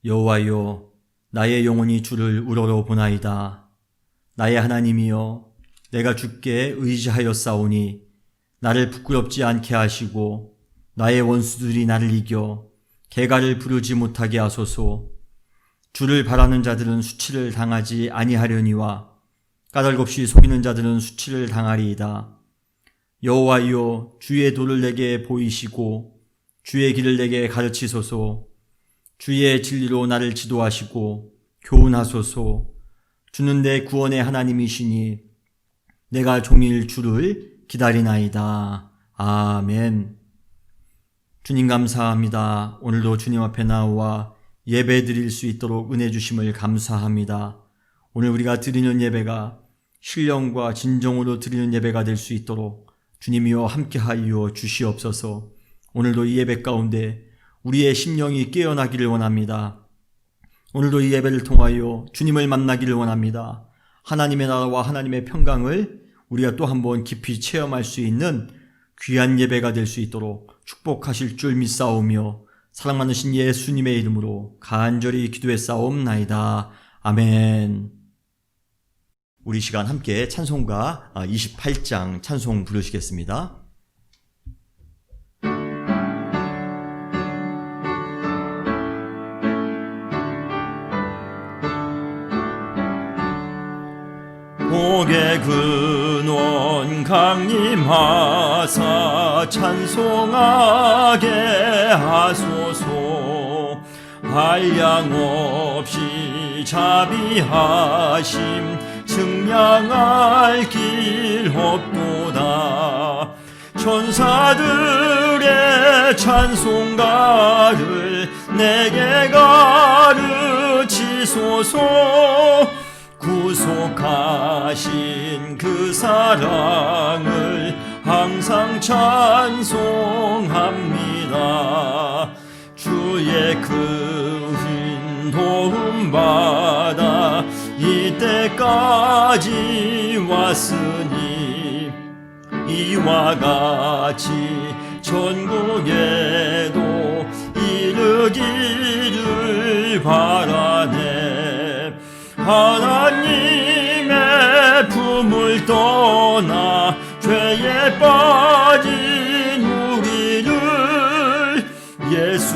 여호와여, 나의 영혼이 주를 우러러 보나이다. 나의 하나님이여, 내가 주께 의지하였사오니 나를 부끄럽지 않게 하시고 나의 원수들이 나를 이겨 개가를 부르지 못하게 하소서. 주를 바라는 자들은 수치를 당하지 아니하려니와 까닭없이 속이는 자들은 수치를 당하리이다. 여호와여, 주의 도를 내게 보이시고 주의 길을 내게 가르치소서. 주의 진리로 나를 지도하시고 교훈하소서. 주는 내 구원의 하나님이시니 내가 종일 주를 기다리나이다. 아멘. 주님 감사합니다. 오늘도 주님 앞에 나와 예배 드릴 수 있도록 은혜 주심을 감사합니다. 오늘 우리가 드리는 예배가 신령과 진정으로 드리는 예배가 될 수 있도록 주님이여 함께하여 주시옵소서. 오늘도 이 예배 가운데 우리의 심령이 깨어나기를 원합니다. 오늘도 이 예배를 통하여 주님을 만나기를 원합니다. 하나님의 나라와 하나님의 평강을 우리가 또 한번 깊이 체험할 수 있는 귀한 예배가 될 수 있도록 축복하실 줄 믿사오며 사랑 많으신 예수님의 이름으로 간절히 기도했사옵나이다. 아멘. 우리 시간 함께 찬송가 28장 찬송 부르시겠습니다. 복의 근원 강림하사 찬송하게 하소서. 한량 없이 자비하심 증량할 길 없도다. 천사들의 찬송가를 내게 가르치소서. 구속하신 그 사랑을 항상 찬송합니다. 주의 큰 도움받아 이때까지 왔으니 이와 같이 전국에도 이르기를 바라네. 하나님의 품을 떠나 죄에 빠진 우리를 예수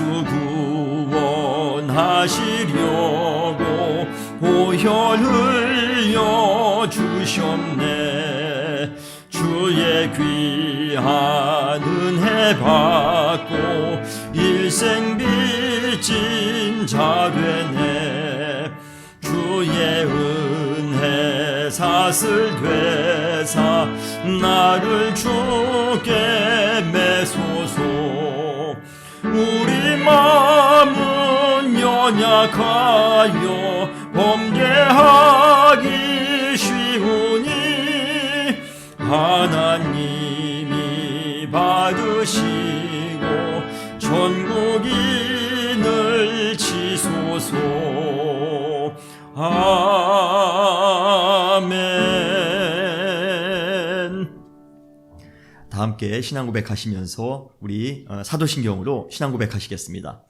구원하시려고 보혈 흘려 주셨네. 주의 귀한 은혜 받고 일생 빚진 자 되네. 주의 은혜 사슬 되사 나를 주께 매소서. 우리 마음은 연약하여 범죄하기 쉬우니 하나님이 받으시고 전국인을 치소서. 아멘. 다 함께 신앙고백 하시면서 우리 사도신경으로 신앙고백 하시겠습니다.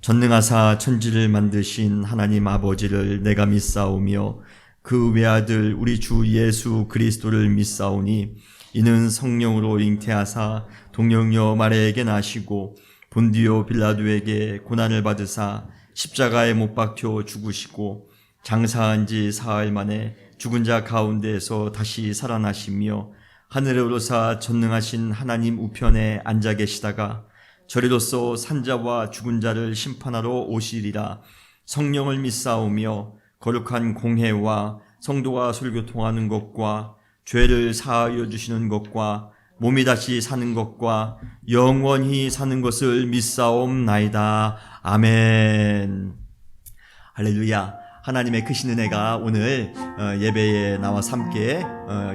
전능하사 천지를 만드신 하나님 아버지를 내가 믿사오며 그 외아들 우리 주 예수 그리스도를 믿사오니 이는 성령으로 잉태하사 동령녀 마리아에게 나시고 본디오 빌라도에게 고난을 받으사 십자가에 못 박혀 죽으시고 장사한 지 사흘 만에 죽은 자 가운데에서 다시 살아나시며 하늘에 오르사 전능하신 하나님 우편에 앉아 계시다가 저리로서 산자와 죽은 자를 심판하러 오시리라. 성령을 믿사오며 거룩한 공회와 성도가 설교통하는 것과 죄를 사하여 주시는 것과 몸이 다시 사는 것과 영원히 사는 것을 믿사옵나이다. 아멘. 할렐루야. 하나님의 크신 은혜가 오늘 예배에 나와서 함께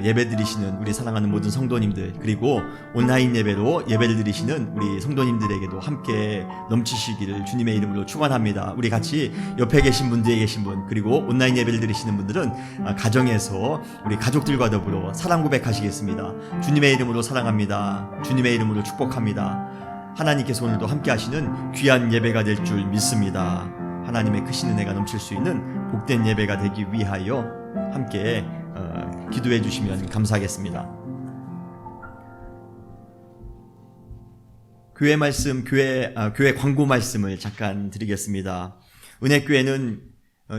예배 드리시는 우리 사랑하는 모든 성도님들, 그리고 온라인 예배로 예배를 드리시는 우리 성도님들에게도 함께 넘치시기를 주님의 이름으로 축원합니다. 우리 같이 옆에 계신 분, 뒤에 계신 분, 그리고 온라인 예배를 드리시는 분들은 가정에서 우리 가족들과 더불어 사랑 고백하시겠습니다. 주님의 이름으로 사랑합니다. 주님의 이름으로 축복합니다. 하나님께서 오늘도 함께 하시는 귀한 예배가 될 줄 믿습니다. 하나님의 크신 은혜가 넘칠 수 있는 복된 예배가 되기 위하여 함께 기도해 주시면 감사하겠습니다. 교회 말씀, 교회 광고 말씀을 잠깐 드리겠습니다. 은혜교회는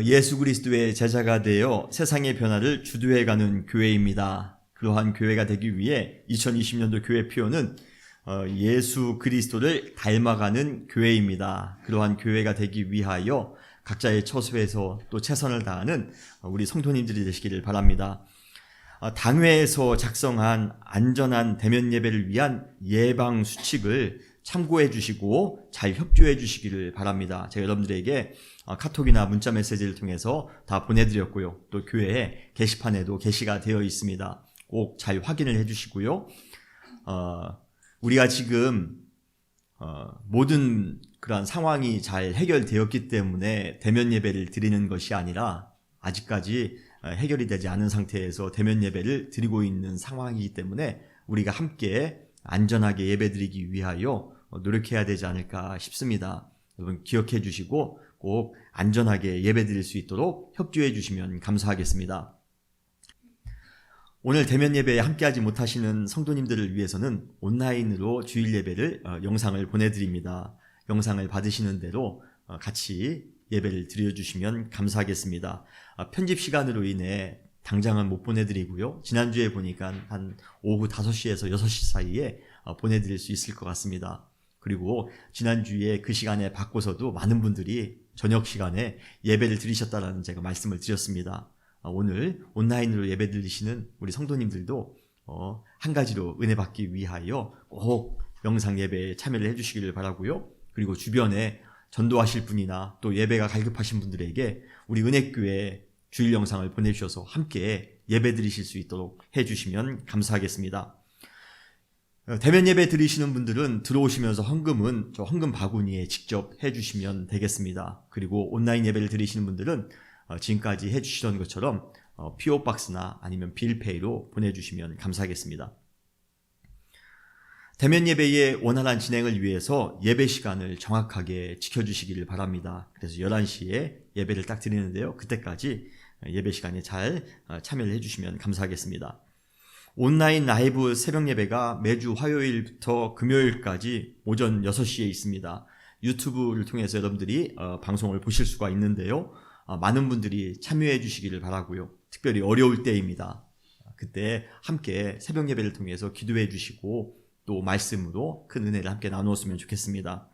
예수 그리스도의 제자가 되어 세상의 변화를 주도해가는 교회입니다. 그러한 교회가 되기 위해 2020년도 교회 표어는 예수 그리스도를 닮아가는 교회입니다. 그러한 교회가 되기 위하여 각자의 처소에서 또 최선을 다하는 우리 성도님들이 되시기를 바랍니다. 당회에서 작성한 안전한 대면 예배를 위한 예방 수칙을 참고해 주시고 잘 협조해 주시기를 바랍니다. 제가 여러분들에게 카톡이나 문자 메시지를 통해서 다 보내드렸고요. 또 교회 게시판에도 게시가 되어 있습니다. 꼭 잘 확인을 해 주시고요. 우리가 지금 모든 그러한 상황이 잘 해결되었기 때문에 대면 예배를 드리는 것이 아니라 아직까지 해결이 되지 않은 상태에서 대면 예배를 드리고 있는 상황이기 때문에 우리가 함께 안전하게 예배 드리기 위하여 노력해야 되지 않을까 싶습니다. 여러분 기억해 주시고 꼭 안전하게 예배 드릴 수 있도록 협조해 주시면 감사하겠습니다. 오늘 대면 예배에 함께하지 못하시는 성도님들을 위해서는 온라인으로 주일 예배를 영상을 보내드립니다. 영상을 받으시는 대로 같이 예배를 드려주시면 감사하겠습니다. 편집 시간으로 인해 당장은 못 보내드리고요. 지난주에 보니까 한 오후 5시에서 6시 사이에 보내드릴 수 있을 것 같습니다. 그리고 지난주에 그 시간에 바꿔서도 많은 분들이 저녁 시간에 예배를 드리셨다라는 제가 말씀을 드렸습니다. 오늘 온라인으로 예배 드리시는 우리 성도님들도 한 가지로 은혜 받기 위하여 꼭 영상 예배에 참여를 해주시기를 바라고요. 그리고 주변에 전도하실 분이나 또 예배가 갈급하신 분들에게 우리 은혜교회 주일 영상을 보내주셔서 함께 예배 드리실 수 있도록 해주시면 감사하겠습니다. 대면 예배 드리시는 분들은 들어오시면서 헌금은 저 헌금 바구니에 직접 해주시면 되겠습니다. 그리고 온라인 예배를 드리시는 분들은 지금까지 해주시던 것처럼 PO박스나 아니면 빌페이로 보내주시면 감사하겠습니다. 대면 예배의 원활한 진행을 위해서 예배 시간을 정확하게 지켜주시기를 바랍니다. 그래서 11시에 예배를 딱 드리는데요. 그때까지 예배 시간에 잘 참여를 해주시면 감사하겠습니다. 온라인 라이브 새벽 예배가 매주 화요일부터 금요일까지 오전 6시에 있습니다. 유튜브를 통해서 여러분들이 방송을 보실 수가 있는데요. 많은 분들이 참여해 주시기를 바라고요. 특별히 어려울 때입니다. 그때 함께 새벽 예배를 통해서 기도해 주시고 또 말씀으로 큰 은혜를 함께 나누었으면 좋겠습니다.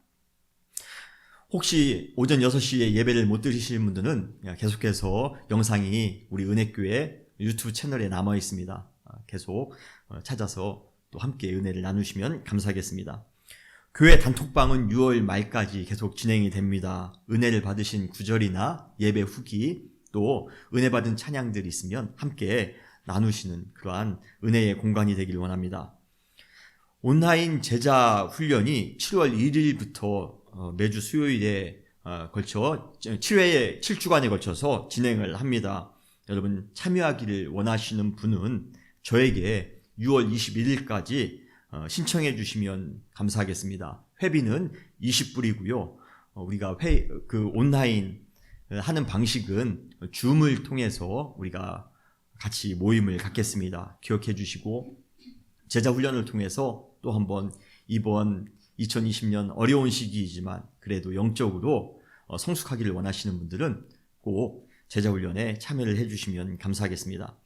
혹시 오전 6시에 예배를 못 드리시는 분들은 계속해서 영상이 우리 은혜교회 유튜브 채널에 남아 있습니다. 계속 찾아서 또 함께 은혜를 나누시면 감사하겠습니다. 교회 단톡방은 6월 말까지 계속 진행이 됩니다. 은혜를 받으신 구절이나 예배 후기 또 은혜 받은 찬양들이 있으면 함께 나누시는 그러한 은혜의 공간이 되길 원합니다. 온라인 제자 훈련이 7월 1일부터 매주 수요일에 걸쳐 7주간에 걸쳐서 진행을 합니다. 여러분 참여하기를 원하시는 분은 저에게 6월 21일까지 신청해 주시면 감사하겠습니다. 회비는 20불이고요. 우리가 온라인 하는 방식은 줌을 통해서 우리가 같이 모임을 갖겠습니다. 기억해 주시고 제자 훈련을 통해서 또 한번 이번 2020년 어려운 시기이지만 그래도 영적으로 성숙하기를 원하시는 분들은 꼭 제자 훈련에 참여를 해 주시면 감사하겠습니다.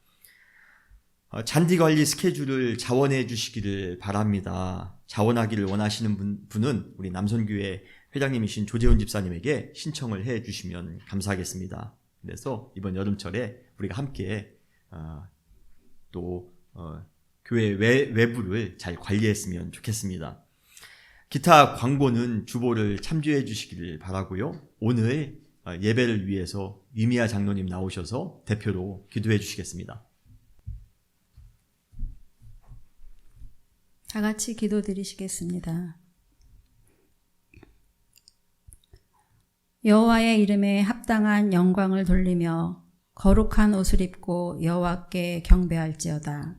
잔디 관리 스케줄을 자원해 주시기를 바랍니다. 자원하기를 원하시는 분은 우리 남선교회 회장님이신 조재훈 집사님에게 신청을 해 주시면 감사하겠습니다. 그래서 이번 여름철에 우리가 함께 또 교회 외부를 잘 관리했으면 좋겠습니다. 기타 광고는 주보를 참조해 주시기를 바라고요. 오늘 예배를 위해서 위미아 장로님 나오셔서 대표로 기도해 주시겠습니다. 다 같이 기도드리시겠습니다. 여호와의 이름에 합당한 영광을 돌리며 거룩한 옷을 입고 여호와께 경배할지어다.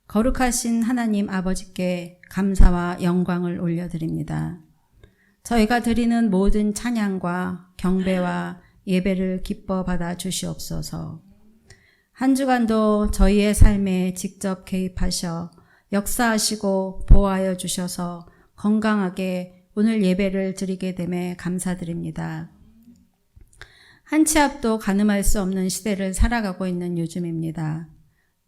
거룩하신 하나님 아버지께 감사와 영광을 올려드립니다. 저희가 드리는 모든 찬양과 경배와 예배를 기뻐 받아 주시옵소서. 한 주간도 저희의 삶에 직접 개입하셔 역사하시고 보호하여 주셔서 건강하게 오늘 예배를 드리게 됨에 감사드립니다. 한 치 앞도 가늠할 수 없는 시대를 살아가고 있는 요즘입니다.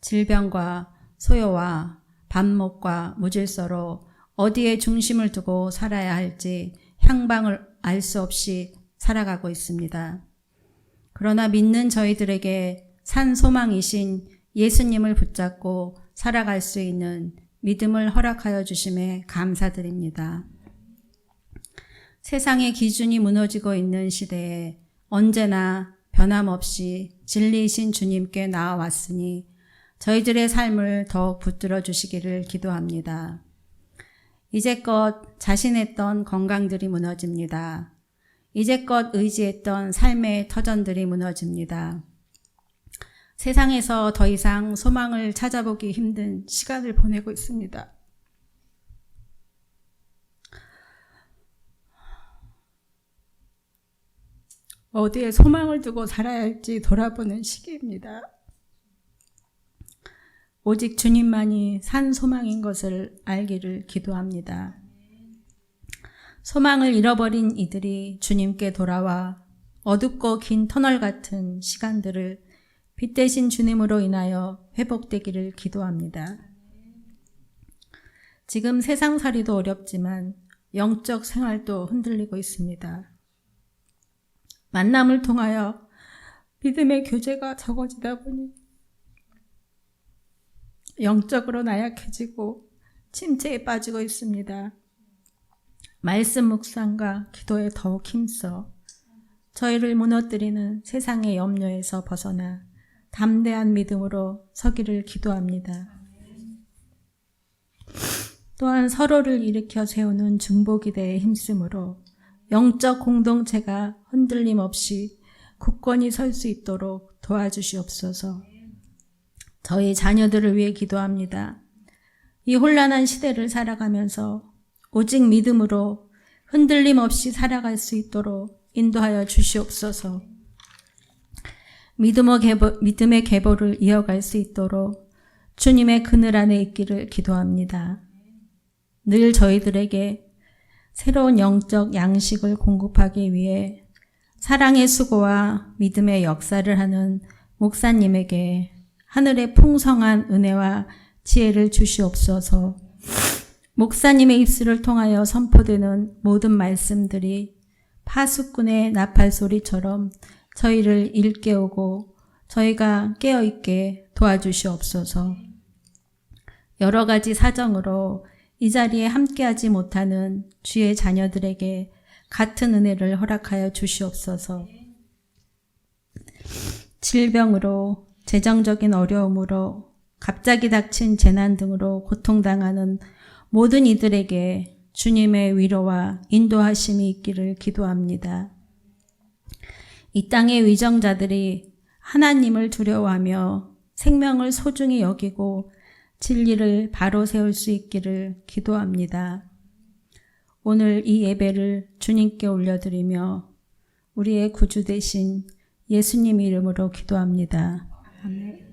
질병과 소요와 반목과 무질서로 어디에 중심을 두고 살아야 할지 향방을 알 수 없이 살아가고 있습니다. 그러나 믿는 저희들에게 산 소망이신 예수님을 붙잡고 살아갈 수 있는 믿음을 허락하여 주심에 감사드립니다. 세상의 기준이 무너지고 있는 시대에 언제나 변함없이 진리이신 주님께 나아왔으니 저희들의 삶을 더욱 붙들어 주시기를 기도합니다. 이제껏 자신했던 건강들이 무너집니다. 이제껏 의지했던 삶의 터전들이 무너집니다. 세상에서 더 이상 소망을 찾아보기 힘든 시간을 보내고 있습니다. 어디에 소망을 두고 살아야 할지 돌아보는 시기입니다. 오직 주님만이 산 소망인 것을 알기를 기도합니다. 소망을 잃어버린 이들이 주님께 돌아와 어둡고 긴 터널 같은 시간들을 빛 대신 주님으로 인하여 회복되기를 기도합니다. 지금 세상살이도 어렵지만 영적 생활도 흔들리고 있습니다. 만남을 통하여 믿음의 교제가 적어지다 보니 영적으로 나약해지고 침체에 빠지고 있습니다. 말씀 묵상과 기도에 더욱 힘써 저희를 무너뜨리는 세상의 염려에서 벗어나 담대한 믿음으로 서기를 기도합니다. 또한 서로를 일으켜 세우는 중보기대에 힘쓰므로 영적 공동체가 흔들림 없이 굳건히 설 수 있도록 도와주시옵소서. 저희 자녀들을 위해 기도합니다. 이 혼란한 시대를 살아가면서 오직 믿음으로 흔들림 없이 살아갈 수 있도록 인도하여 주시옵소서. 믿음의 계보를 이어갈 수 있도록 주님의 그늘 안에 있기를 기도합니다. 늘 저희들에게 새로운 영적 양식을 공급하기 위해 사랑의 수고와 믿음의 역사를 하는 목사님에게 하늘의 풍성한 은혜와 지혜를 주시옵소서. 목사님의 입술을 통하여 선포되는 모든 말씀들이 파수꾼의 나팔 소리처럼 저희를 일깨우고 저희가 깨어있게 도와주시옵소서. 여러 가지 사정으로 이 자리에 함께하지 못하는 주의 자녀들에게 같은 은혜를 허락하여 주시옵소서. 질병으로, 재정적인 어려움으로, 갑자기 닥친 재난 등으로 고통당하는 모든 이들에게 주님의 위로와 인도하심이 있기를 기도합니다. 이 땅의 위정자들이 하나님을 두려워하며 생명을 소중히 여기고 진리를 바로 세울 수 있기를 기도합니다. 오늘 이 예배를 주님께 올려드리며 우리의 구주 되신 예수님 이름으로 기도합니다. 아멘.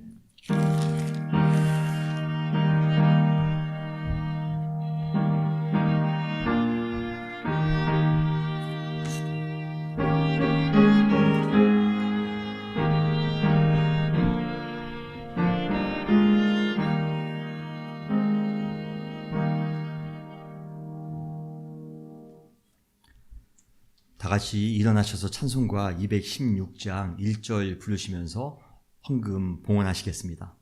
다 같이 일어나셔서 찬송가 216장 1절 부르시면서 헌금 봉헌하시겠습니다.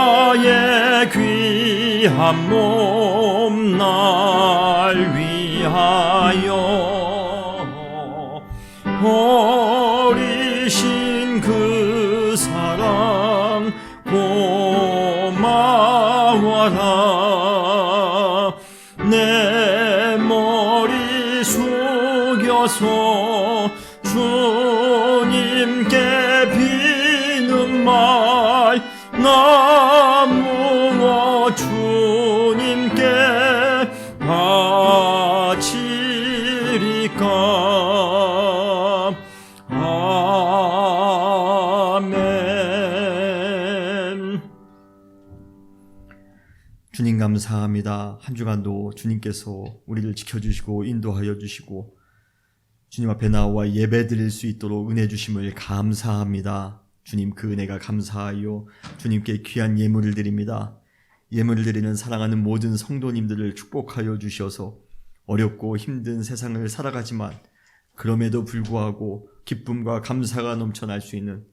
성자의 귀한 몸 날 위하여 어리신 그 사랑 고마워라. 내 머리 숙여서 주님 주님께 비는 말 나무어 주님께 바치리까. 아멘. 주님 감사합니다. 한 주간도 주님께서 우리를 지켜주시고 인도하여 주시고 주님 앞에 나와 예배 드릴 수 있도록 은혜 주심을 감사합니다. 주님, 그 은혜가 감사하여 주님께 귀한 예물을 드립니다. 예물을 드리는 사랑하는 모든 성도님들을 축복하여 주셔서 어렵고 힘든 세상을 살아가지만 그럼에도 불구하고 기쁨과 감사가 넘쳐날 수 있는,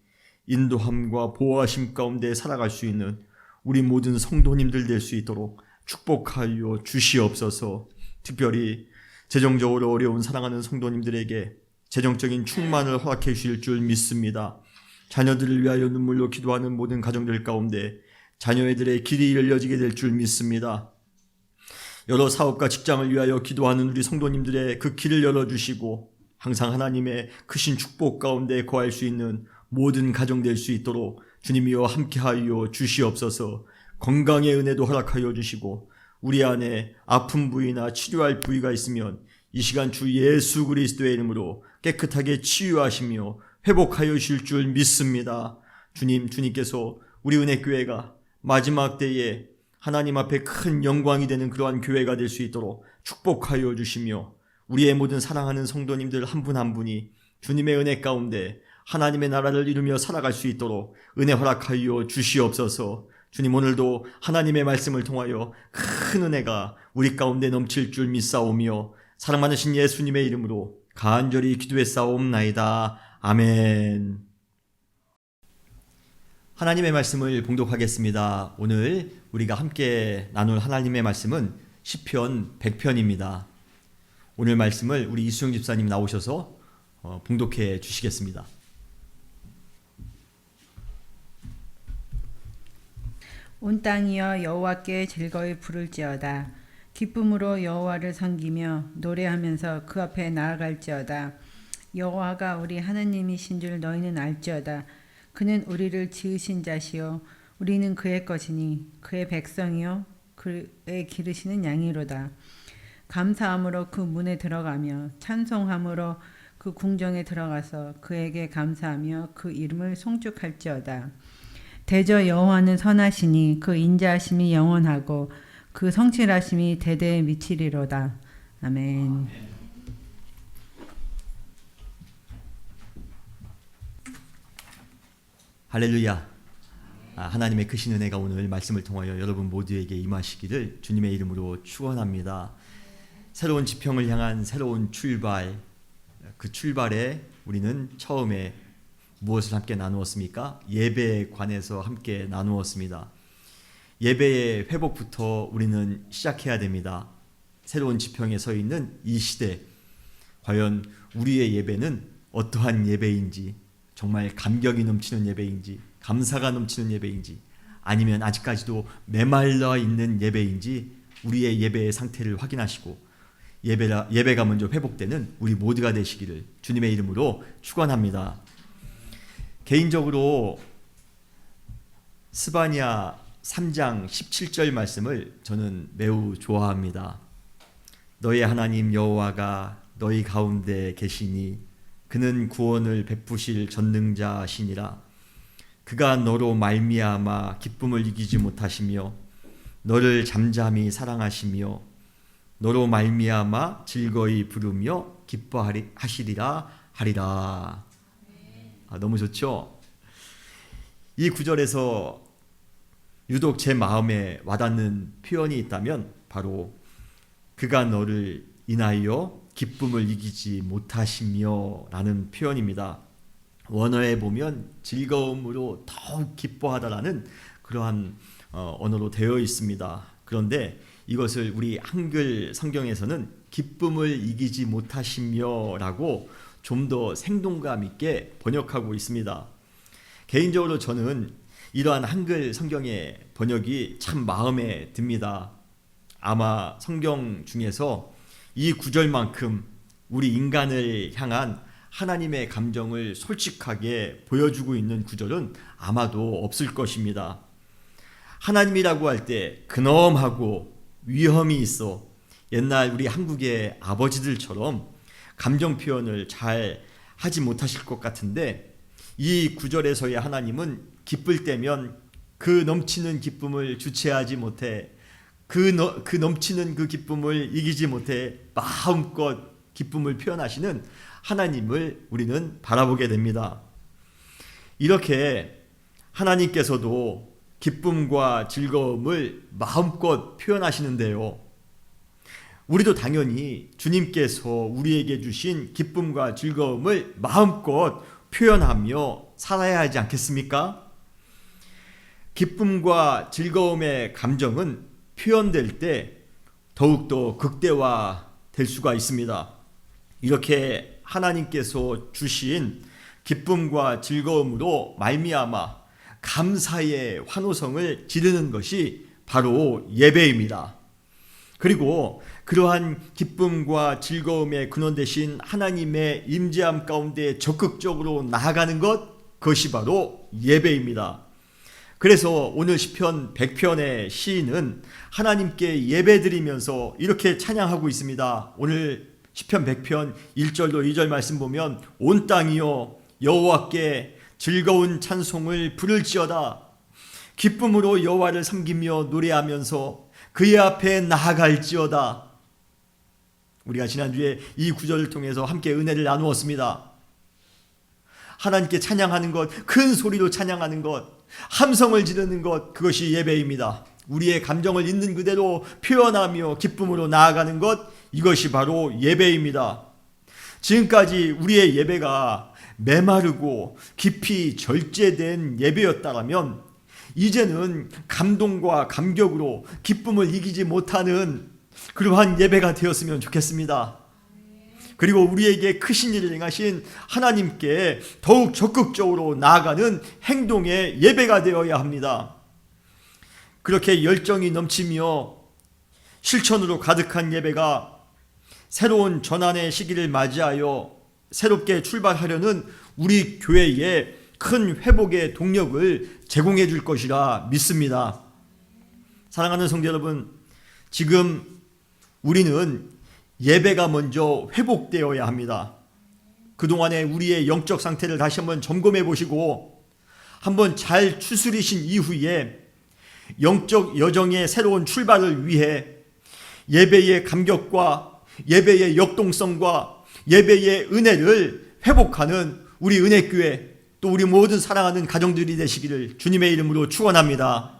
인도함과 보호하심 가운데 살아갈 수 있는 우리 모든 성도님들 될 수 있도록 축복하여 주시옵소서. 특별히 재정적으로 어려운 사랑하는 성도님들에게 재정적인 충만을 허락해 주실 줄 믿습니다. 자녀들을 위하여 눈물로 기도하는 모든 가정들 가운데 자녀애들의 길이 열려지게 될 줄 믿습니다. 여러 사업과 직장을 위하여 기도하는 우리 성도님들의 그 길을 열어주시고 항상 하나님의 크신 축복 가운데 거할 수 있는 모든 가정 될 수 있도록 주님이여 함께하여 주시옵소서. 건강의 은혜도 허락하여 주시고 우리 안에 아픈 부위나 치료할 부위가 있으면 이 시간 주 예수 그리스도의 이름으로 깨끗하게 치유하시며 회복하여 주실 줄 믿습니다. 주님께서 우리 은혜교회가 마지막 때에 하나님 앞에 큰 영광이 되는 그러한 교회가 될 수 있도록 축복하여 주시며 우리의 모든 사랑하는 성도님들 한 분 한 분이 주님의 은혜 가운데 하나님의 나라를 이루며 살아갈 수 있도록 은혜 허락하여 주시옵소서. 주님, 오늘도 하나님의 말씀을 통하여 큰 은혜가 우리 가운데 넘칠 줄 믿사오며 사랑 많으신 예수님의 이름으로 간절히 기도했사옵나이다. 아멘. 하나님의 말씀을 봉독하겠습니다. 오늘 우리가 함께 나눌 하나님의 말씀은 시편 100편입니다. 오늘 말씀을 우리 이수영 집사님 나오셔서 봉독해 주시겠습니다. 온 땅이여 여호와께 즐거이 부를지어다. 기쁨으로 여호와를 섬기며 노래하면서 그 앞에 나아갈지어다. 여호와가 우리 하나님이신 줄 너희는 알지어다. 그는 우리를 지으신 자시요 우리는 그의 것이니 그의 백성이요 그의 기르시는 양이로다. 감사함으로 그 문에 들어가며 찬송함으로 그 궁정에 들어가서 그에게 감사하며 그 이름을 송축할지어다. 대저 여호와는 선하시니 그 인자하심이 영원하고 그 성실하심이 대대에 미치리로다. 아멘. 할렐루야. 하나님의 크신 은혜가 오늘 말씀을 통하여 여러분 모두에게 임하시기를 주님의 이름으로 축원합니다. 새로운 지평을 향한 새로운 출발, 그 출발에 우리는 처음에 무엇을 함께 나누었습니까? 예배에 관해서 함께 나누었습니다. 예배의 회복부터 우리는 시작해야 됩니다. 새로운 지평에 서 있는 이 시대, 과연 우리의 예배는 어떠한 예배인지, 정말 감격이 넘치는 예배인지, 감사가 넘치는 예배인지, 아니면 아직까지도 메말라 있는 예배인지 우리의 예배의 상태를 확인하시고 예배가 먼저 회복되는 우리 모두가 되시기를 주님의 이름으로 축원합니다. 개인적으로 스바냐 3장 17절 말씀을 저는 매우 좋아합니다. 너희 하나님 여호와가 너희 가운데 계시니 그는 구원을 베푸실 전능자시니라. 그가 너로 말미암아 기쁨을 이기지 못하시며 너를 잠잠히 사랑하시며 너로 말미암아 즐거이 부르며 기뻐하시리라 하리라. 너무 좋죠? 이 구절에서 유독 제 마음에 와닿는 표현이 있다면 바로 그가 너를 인하여 기쁨을 이기지 못하시며 라는 표현입니다. 원어에 보면 즐거움으로 더욱 기뻐하다라는 그러한 언어로 되어 있습니다. 그런데 이것을 우리 한글 성경에서는 기쁨을 이기지 못하시며 라고 좀 더 생동감 있게 번역하고 있습니다. 개인적으로 저는 이러한 한글 성경의 번역이 참 마음에 듭니다. 아마 성경 중에서 이 구절만큼 우리 인간을 향한 하나님의 감정을 솔직하게 보여주고 있는 구절은 아마도 없을 것입니다. 하나님이라고 할 때 근엄하고 위험이 있어 옛날 우리 한국의 아버지들처럼 감정 표현을 잘 하지 못하실 것 같은데, 이 구절에서의 하나님은 기쁠 때면 그 넘치는 기쁨을 주체하지 못해 그 넘치는 그 기쁨을 이기지 못해 마음껏 기쁨을 표현하시는 하나님을 우리는 바라보게 됩니다. 이렇게 하나님께서도 기쁨과 즐거움을 마음껏 표현하시는데요, 우리도 당연히 주님께서 우리에게 주신 기쁨과 즐거움을 마음껏 표현하며 살아야 하지 않겠습니까? 기쁨과 즐거움의 감정은 표현될 때 더욱더 극대화될 수가 있습니다. 이렇게 하나님께서 주신 기쁨과 즐거움으로 말미암아 감사의 환호성을 지르는 것이 바로 예배입니다. 그리고 그러한 기쁨과 즐거움의 근원 되신 하나님의 임재함 가운데 적극적으로 나아가는 것, 그것이 바로 예배입니다. 그래서 오늘 시편 100편의 시인은 하나님께 예배드리면서 이렇게 찬양하고 있습니다. 오늘 시편 100편 1절로 2절 말씀 보면 온 땅이여 여호와께 즐거운 찬송을 부를지어다. 기쁨으로 여호와를 섬기며 노래하면서 그의 앞에 나아갈지어다. 우리가 지난주에 이 구절을 통해서 함께 은혜를 나누었습니다. 하나님께 찬양하는 것, 큰 소리로 찬양하는 것, 함성을 지르는 것, 그것이 예배입니다. 우리의 감정을 있는 그대로 표현하며 기쁨으로 나아가는 것, 이것이 바로 예배입니다. 지금까지 우리의 예배가 메마르고 깊이 절제된 예배였다면 이제는 감동과 감격으로 기쁨을 이기지 못하는 그러한 예배가 되었으면 좋겠습니다. 그리고 우리에게 크신 일을 행하신 하나님께 더욱 적극적으로 나아가는 행동의 예배가 되어야 합니다. 그렇게 열정이 넘치며 실천으로 가득한 예배가 새로운 전환의 시기를 맞이하여 새롭게 출발하려는 우리 교회에 큰 회복의 동력을 제공해 줄 것이라 믿습니다. 사랑하는 성도 여러분, 지금 우리는 예배가 먼저 회복되어야 합니다. 그동안에 우리의 영적 상태를 다시 한번 점검해 보시고 한번 잘 추스리신 이후에 영적 여정의 새로운 출발을 위해 예배의 감격과 예배의 역동성과 예배의 은혜를 회복하는 우리 은혜교회, 또 우리 모든 사랑하는 가정들이 되시기를 주님의 이름으로 축원합니다.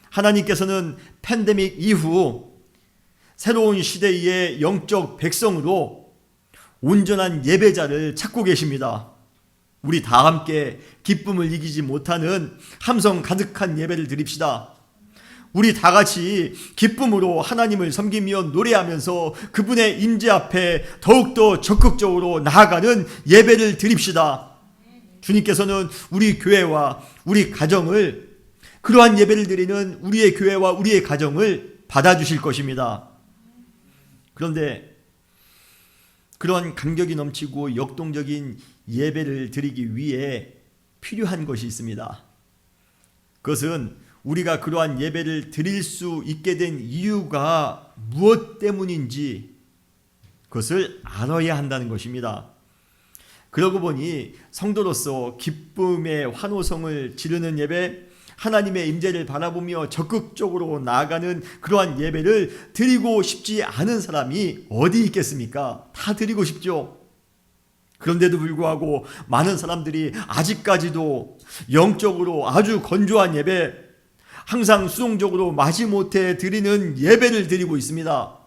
하나님께서는 팬데믹 이후 새로운 시대의 영적 백성으로 온전한 예배자를 찾고 계십니다. 우리 다 함께 기쁨을 이기지 못하는 함성 가득한 예배를 드립시다. 우리 다 같이 기쁨으로 하나님을 섬기며 노래하면서 그분의 임재 앞에 더욱더 적극적으로 나아가는 예배를 드립시다. 주님께서는 우리 교회와 우리 가정을, 그러한 예배를 드리는 우리의 교회와 우리의 가정을 받아주실 것입니다. 그런데 그런 감격이 넘치고 역동적인 예배를 드리기 위해 필요한 것이 있습니다. 그것은 우리가 그러한 예배를 드릴 수 있게 된 이유가 무엇 때문인지 그것을 알아야 한다는 것입니다. 그러고 보니 성도로서 기쁨의 환호성을 지르는 예배, 하나님의 임재를 바라보며 적극적으로 나아가는 그러한 예배를 드리고 싶지 않은 사람이 어디 있겠습니까? 다 드리고 싶죠. 그런데도 불구하고 많은 사람들이 아직까지도 영적으로 아주 건조한 예배, 항상 수동적으로 마지못해 드리는 예배를 드리고 있습니다.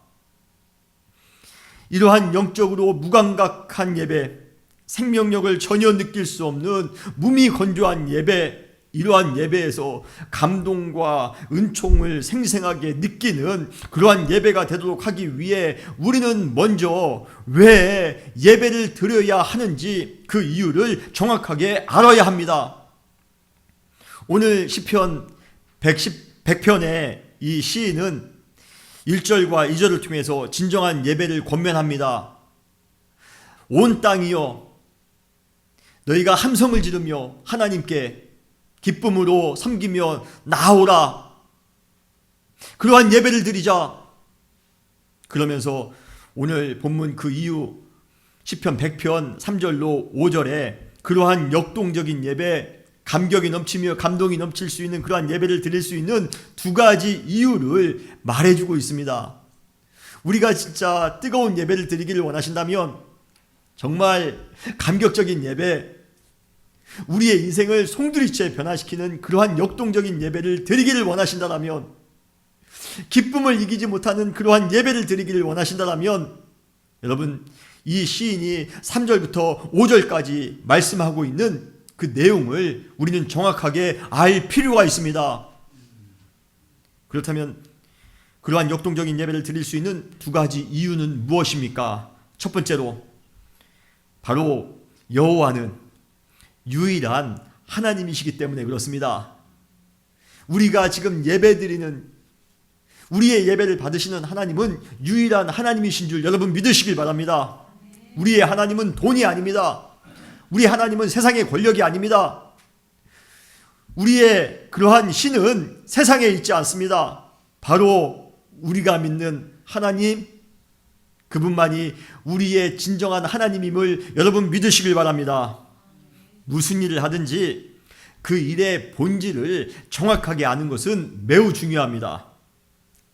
이러한 영적으로 무감각한 예배, 생명력을 전혀 느낄 수 없는 무미건조한 예배, 이러한 예배에서 감동과 은총을 생생하게 느끼는 그러한 예배가 되도록 하기 위해 우리는 먼저 왜 예배를 드려야 하는지 그 이유를 정확하게 알아야 합니다. 오늘 시편 100편의 이 시인은 1절과 2절을 통해서 진정한 예배를 권면합니다. 온 땅이여 너희가 함성을 지르며 하나님께 기쁨으로 섬기며 나오라. 그러한 예배를 드리자. 그러면서 오늘 본문 그 이후 시편 100편 3절로 5절에 그러한 역동적인 예배, 감격이 넘치며 감동이 넘칠 수 있는 그러한 예배를 드릴 수 있는 두 가지 이유를 말해주고 있습니다. 우리가 진짜 뜨거운 예배를 드리기를 원하신다면, 정말 감격적인 예배, 우리의 인생을 송두리째 변화시키는 그러한 역동적인 예배를 드리기를 원하신다면, 기쁨을 이기지 못하는 그러한 예배를 드리기를 원하신다면, 여러분, 이 시인이 3절부터 5절까지 말씀하고 있는 그 내용을 우리는 정확하게 알 필요가 있습니다. 그렇다면 그러한 역동적인 예배를 드릴 수 있는 두 가지 이유는 무엇입니까? 첫 번째로, 바로 여호와는 유일한 하나님이시기 때문에 그렇습니다. 우리가 지금 예배드리는, 우리의 예배를 받으시는 하나님은 유일한 하나님이신 줄 여러분 믿으시길 바랍니다. 우리의 하나님은 돈이 아닙니다. 우리 하나님은 세상의 권력이 아닙니다. 우리의 그러한 신은 세상에 있지 않습니다. 바로 우리가 믿는 하나님, 그분만이 우리의 진정한 하나님임을 여러분 믿으시길 바랍니다. 무슨 일을 하든지 그 일의 본질을 정확하게 아는 것은 매우 중요합니다.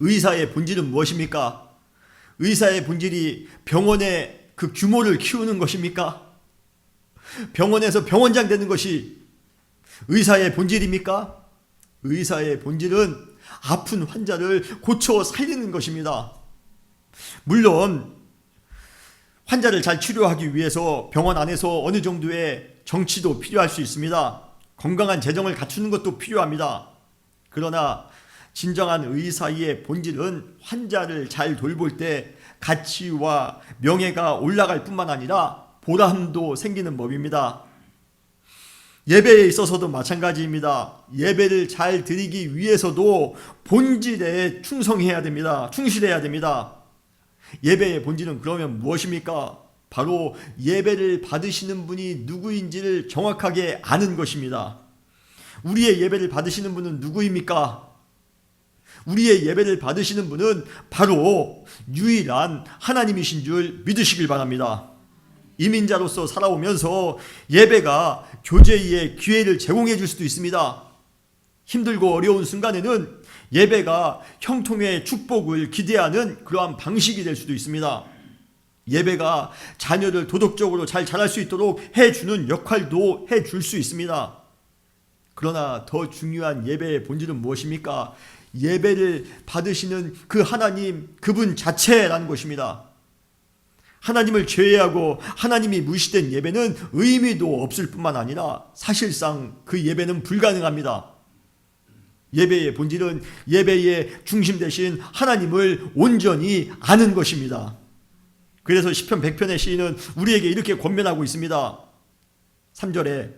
의사의 본질은 무엇입니까? 의사의 본질이 병원의 그 규모를 키우는 것입니까? 병원에서 병원장 되는 것이 의사의 본질입니까? 의사의 본질은 아픈 환자를 고쳐 살리는 것입니다. 물론 환자를 잘 치료하기 위해서 병원 안에서 어느 정도의 정치도 필요할 수 있습니다. 건강한 재정을 갖추는 것도 필요합니다. 그러나 진정한 의사의 본질은 환자를 잘 돌볼 때 가치와 명예가 올라갈 뿐만 아니라 보람도 생기는 법입니다. 예배에 있어서도 마찬가지입니다. 예배를 잘 드리기 위해서도 본질에 충성해야 됩니다. 충실해야 됩니다. 예배의 본질은 그러면 무엇입니까? 바로 예배를 받으시는 분이 누구인지를 정확하게 아는 것입니다. 우리의 예배를 받으시는 분은 누구입니까? 우리의 예배를 받으시는 분은 바로 유일한 하나님이신 줄 믿으시길 바랍니다. 이민자로서 살아오면서 예배가 교제의 기회를 제공해 줄 수도 있습니다. 힘들고 어려운 순간에는 예배가 형통의 축복을 기대하는 그러한 방식이 될 수도 있습니다. 예배가 자녀를 도덕적으로 잘 자랄 수 있도록 해주는 역할도 해줄 수 있습니다. 그러나 더 중요한 예배의 본질은 무엇입니까? 예배를 받으시는 그 하나님, 그분 자체라는 것입니다. 하나님을 제외하고 하나님이 무시된 예배는 의미도 없을 뿐만 아니라 사실상 그 예배는 불가능합니다. 예배의 본질은 예배의 중심 되신 하나님을 온전히 아는 것입니다. 그래서 시편 100편의 시인은 우리에게 이렇게 권면하고 있습니다. 3절에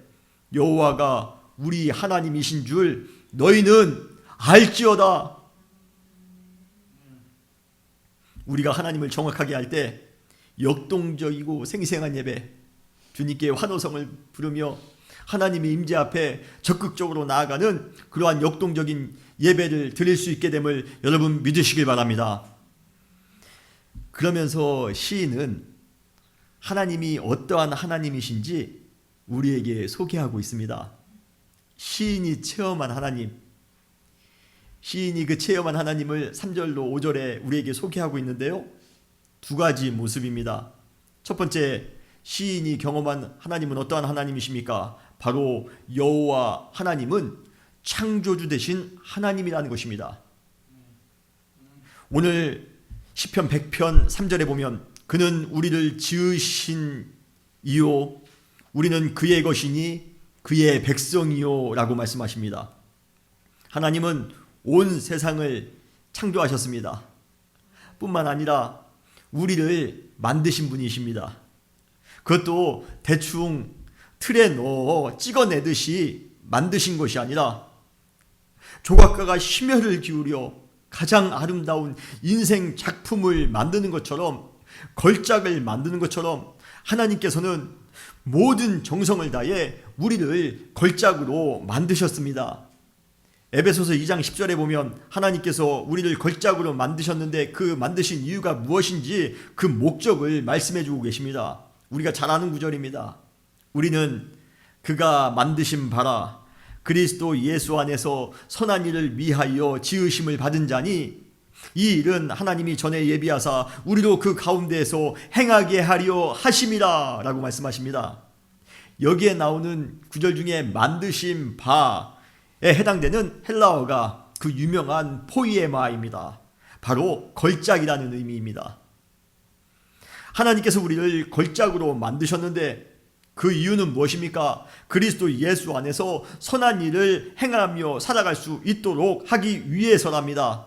여호와가 우리 하나님이신 줄 너희는 알지어다. 우리가 하나님을 정확하게 알 때 역동적이고 생생한 예배, 주님께 환호성을 부르며 하나님의 임재 앞에 적극적으로 나아가는 그러한 역동적인 예배를 드릴 수 있게 됨을 여러분 믿으시길 바랍니다. 그러면서 시인은 하나님이 어떠한 하나님이신지 우리에게 소개하고 있습니다. 시인이 체험한 하나님, 시인이 그 체험한 하나님을 3절로 5절에 우리에게 소개하고 있는데요. 두 가지 모습입니다. 첫 번째, 시인이 경험한 하나님은 어떠한 하나님이십니까? 바로 여호와 하나님은 창조주 되신 하나님이라는 것입니다. 오늘 시편 100편 3절에 보면 그는 우리를 지으신 이요 우리는 그의 것이니 그의 백성이요 라고 말씀하십니다. 하나님은 온 세상을 창조하셨습니다. 뿐만 아니라 우리를 만드신 분이십니다. 그것도 대충 틀에 넣어 찍어내듯이 만드신 것이 아니라 조각가가 심혈을 기울여 가장 아름다운 인생 작품을 만드는 것처럼, 걸작을 만드는 것처럼 하나님께서는 모든 정성을 다해 우리를 걸작으로 만드셨습니다. 에베소서 2장 10절에 보면 하나님께서 우리를 걸작으로 만드셨는데 그 만드신 이유가 무엇인지 그 목적을 말씀해 주고 계십니다. 우리가 잘 아는 구절입니다. 우리는 그가 만드신 바라 그리스도 예수 안에서 선한 일을 위하여 지으심을 받은 자니 이 일은 하나님이 전에 예비하사 우리로 그 가운데에서 행하게 하려 하심이라 라고 말씀하십니다. 여기에 나오는 구절 중에 만드신 바에 해당되는 헬라어가 그 유명한 포이에마입니다. 바로 걸작이라는 의미입니다. 하나님께서 우리를 걸작으로 만드셨는데 그 이유는 무엇입니까? 그리스도 예수 안에서 선한 일을 행하며 살아갈 수 있도록 하기 위해서랍니다.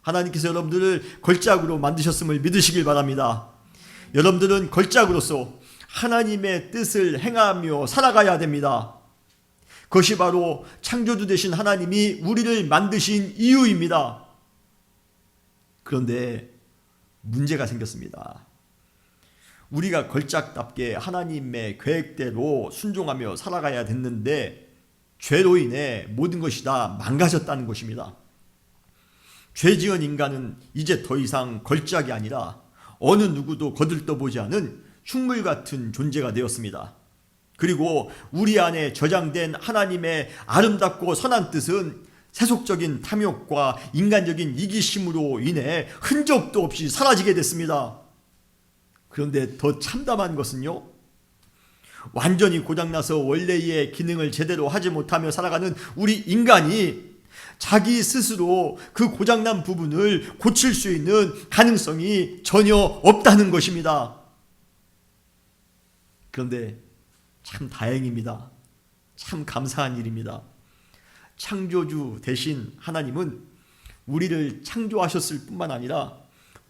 하나님께서 여러분들을 걸작으로 만드셨음을 믿으시길 바랍니다. 여러분들은 걸작으로서 하나님의 뜻을 행하며 살아가야 됩니다. 그것이 바로 창조주 되신 하나님이 우리를 만드신 이유입니다. 그런데 문제가 생겼습니다. 우리가 걸작답게 하나님의 계획대로 순종하며 살아가야 됐는데 죄로 인해 모든 것이 다 망가졌다는 것입니다. 죄 지은 인간은 이제 더 이상 걸작이 아니라 어느 누구도 거들떠보지 않은 흉물 같은 존재가 되었습니다. 그리고 우리 안에 저장된 하나님의 아름답고 선한 뜻은 세속적인 탐욕과 인간적인 이기심으로 인해 흔적도 없이 사라지게 됐습니다. 그런데 더 참담한 것은요, 완전히 고장나서 원래의 기능을 제대로 하지 못하며 살아가는 우리 인간이 자기 스스로 그 고장난 부분을 고칠 수 있는 가능성이 전혀 없다는 것입니다. 그런데 참 다행입니다. 참 감사한 일입니다. 창조주 대신 하나님은 우리를 창조하셨을 뿐만 아니라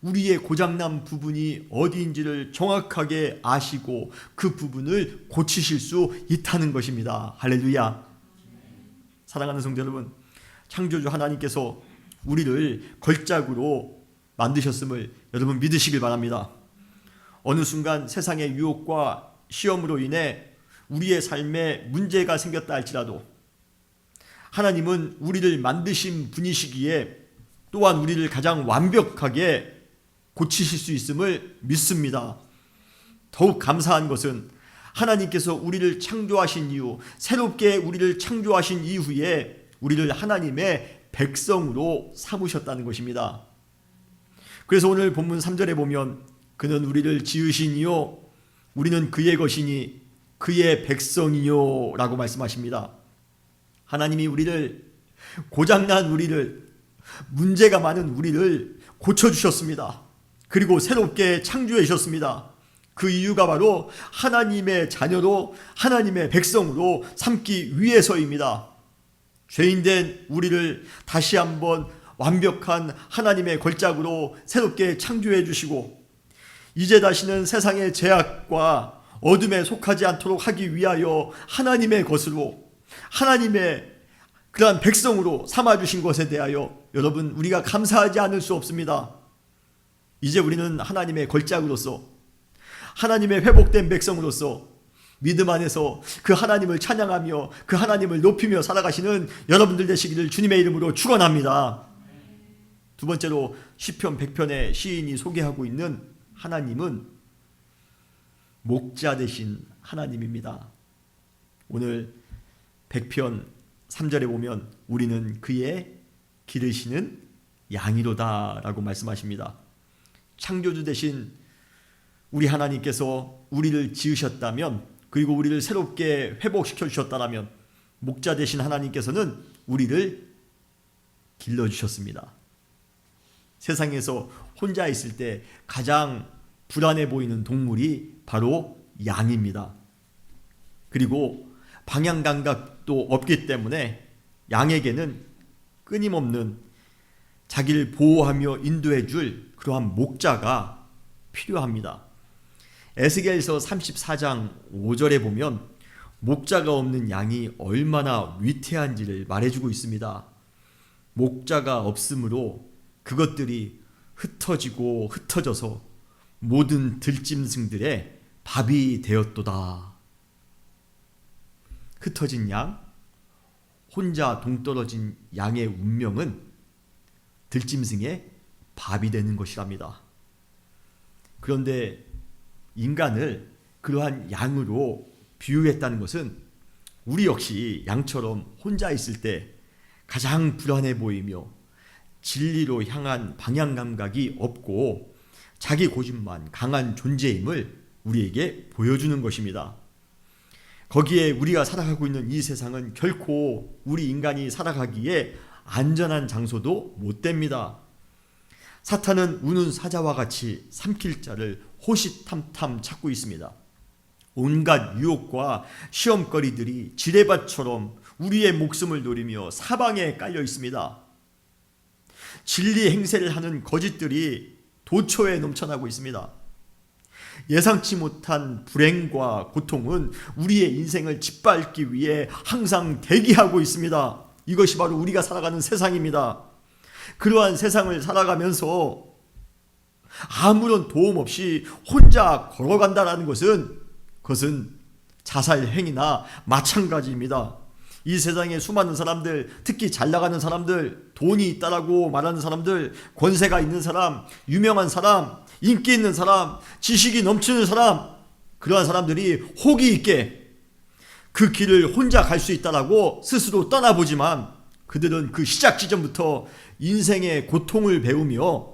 우리의 고장난 부분이 어디인지를 정확하게 아시고 그 부분을 고치실 수 있다는 것입니다. 할렐루야. 사랑하는 성도 여러분, 창조주 하나님께서 우리를 걸작으로 만드셨음을 여러분 믿으시길 바랍니다. 어느 순간 세상의 유혹과 시험으로 인해 우리의 삶에 문제가 생겼다 할지라도 하나님은 우리를 만드신 분이시기에 또한 우리를 가장 완벽하게 고치실 수 있음을 믿습니다. 더욱 감사한 것은 하나님께서 우리를 창조하신 이후, 새롭게 우리를 창조하신 이후에 우리를 하나님의 백성으로 삼으셨다는 것입니다. 그래서 오늘 본문 3절에 보면 그는 우리를 지으시니요 우리는 그의 것이니 그의 백성이요 라고 말씀하십니다. 하나님이 우리를, 고장난 우리를, 문제가 많은 우리를 고쳐주셨습니다. 그리고 새롭게 창조해 주셨습니다. 그 이유가 바로 하나님의 자녀로, 하나님의 백성으로 삼기 위해서입니다. 죄인된 우리를 다시 한번 완벽한 하나님의 걸작으로 새롭게 창조해 주시고 이제 다시는 세상의 죄악과 어둠에 속하지 않도록 하기 위하여 하나님의 것으로, 하나님의 그러한 백성으로 삼아주신 것에 대하여 여러분 우리가 감사하지 않을 수 없습니다. 이제 우리는 하나님의 걸작으로서, 하나님의 회복된 백성으로서 믿음 안에서 그 하나님을 찬양하며 그 하나님을 높이며 살아가시는 여러분들 되시기를 주님의 이름으로 축원합니다. 두 번째로 시편 100편의 시인이 소개하고 있는 하나님은 목자 되신 하나님입니다. 오늘 100편 3절에 보면 우리는 그의 기르시는 양이로다 라고 말씀하십니다. 창조주 되신 우리 하나님께서 우리를 지으셨다면, 그리고 우리를 새롭게 회복시켜 주셨다면 목자 되신 하나님께서는 우리를 길러주셨습니다. 세상에서 혼자 있을 때 가장 불안해 보이는 동물이 바로 양입니다. 그리고 방향 감각도 없기 때문에 양에게는 끊임없는 자기를 보호하며 인도해 줄 그러한 목자가 필요합니다. 에스겔서 34장 5절에 보면 목자가 없는 양이 얼마나 위태한지를 말해주고 있습니다. 목자가 없으므로 그것들이 흩어지고 흩어져서 모든 들짐승들의 밥이 되었도다. 흩어진 양, 혼자 동떨어진 양의 운명은 들짐승의 밥이 되는 것이랍니다. 그런데 인간을 그러한 양으로 비유했다는 것은 우리 역시 양처럼 혼자 있을 때 가장 불안해 보이며 진리로 향한 방향 감각이 없고 자기 고집만 강한 존재임을 우리에게 보여주는 것입니다. 거기에 우리가 살아가고 있는 이 세상은 결코 우리 인간이 살아가기에 안전한 장소도 못 됩니다. 사탄은 우는 사자와 같이 삼킬 자를 호시탐탐 찾고 있습니다. 온갖 유혹과 시험거리들이 지뢰밭처럼 우리의 목숨을 노리며 사방에 깔려 있습니다. 진리 행세를 하는 거짓들이 도처에 넘쳐나고 있습니다. 예상치 못한 불행과 고통은 우리의 인생을 짓밟기 위해 항상 대기하고 있습니다. 이것이 바로 우리가 살아가는 세상입니다. 그러한 세상을 살아가면서 아무런 도움 없이 혼자 걸어간다는 것은 그것은 자살 행위나 마찬가지입니다. 이 세상에 수많은 사람들, 특히 잘 나가는 사람들, 돈이 있다라고 말하는 사람들, 권세가 있는 사람, 유명한 사람, 인기 있는 사람, 지식이 넘치는 사람, 그러한 사람들이 호기 있게 그 길을 혼자 갈 수 있다라고 스스로 떠나보지만 그들은 그 시작 지점부터 인생의 고통을 배우며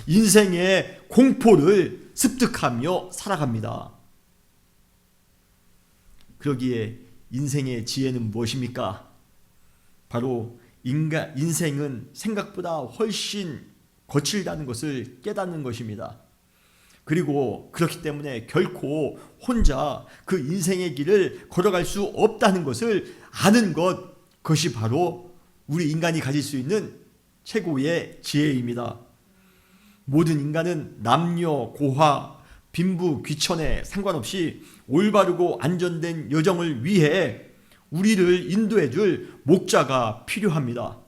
인생의 공포를 습득하며 살아갑니다. 그러기에 인생의 지혜는 무엇입니까? 바로 인생은 생각보다 훨씬 거칠다는 것을 깨닫는 것입니다. 그리고 그렇기 때문에 결코 혼자 그 인생의 길을 걸어갈 수 없다는 것을 아는 것, 그것이 바로 우리 인간이 가질 수 있는 최고의 지혜입니다. 모든 인간은 남녀, 고화, 빈부, 귀천에 상관없이 올바르고 안전된 여정을 위해 우리를 인도해 줄 목자가 필요합니다.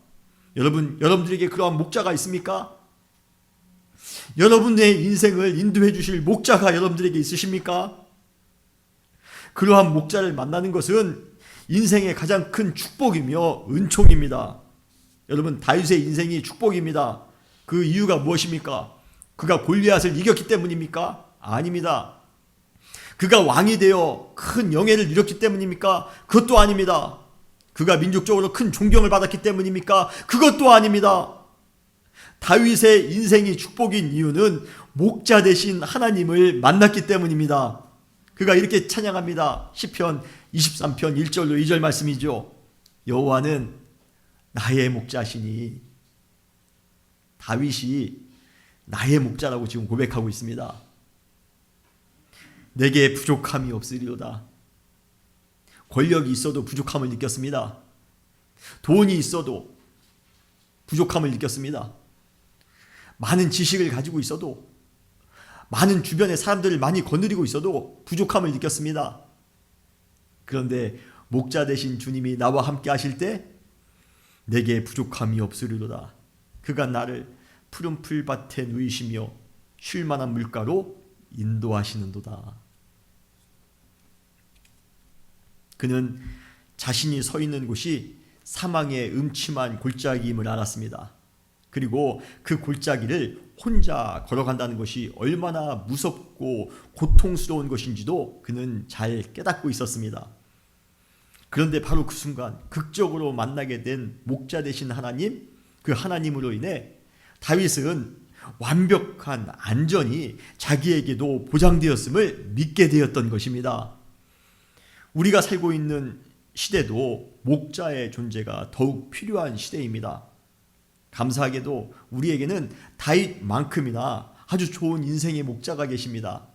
여러분들에게 그러한 목자가 있습니까? 여러분의 인생을 인도해 주실 목자가 여러분들에게 있으십니까? 그러한 목자를 만나는 것은 인생의 가장 큰 축복이며 은총입니다. 여러분, 다윗의 인생이 축복입니다. 그 이유가 무엇입니까? 그가 골리앗을 이겼기 때문입니까? 아닙니다. 그가 왕이 되어 큰 영예를 이뤘기 때문입니까? 그것도 아닙니다. 그가 민족적으로 큰 존경을 받았기 때문입니까? 그것도 아닙니다. 다윗의 인생이 축복인 이유는 목자 되신 하나님을 만났기 때문입니다. 그가 이렇게 찬양합니다. 시편 23편 1절로 2절 말씀이죠. 여호와는 나의 목자시니. 다윗이 나의 목자라고 지금 고백하고 있습니다. 내게 부족함이 없으리로다. 권력이 있어도 부족함을 느꼈습니다. 돈이 있어도 부족함을 느꼈습니다. 많은 지식을 가지고 있어도, 많은 주변의 사람들을 많이 거느리고 있어도 부족함을 느꼈습니다. 그런데 목자 되신 주님이 나와 함께 하실 때 내게 부족함이 없으리로다. 그가 나를 푸른 풀밭에 누이시며 쉴 만한 물가로 인도하시는도다. 그는 자신이 서 있는 곳이 사망의 음침한 골짜기임을 알았습니다. 그리고 그 골짜기를 혼자 걸어간다는 것이 얼마나 무섭고 고통스러운 것인지도 그는 잘 깨닫고 있었습니다. 그런데 바로 그 순간 극적으로 만나게 된 목자 되신 하나님, 그 하나님으로 인해 다윗은 완벽한 안전이 자기에게도 보장되었음을 믿게 되었던 것입니다. 우리가 살고 있는 시대도 목자의 존재가 더욱 필요한 시대입니다. 감사하게도 우리에게는 다윗만큼이나 아주 좋은 인생의 목자가 계십니다.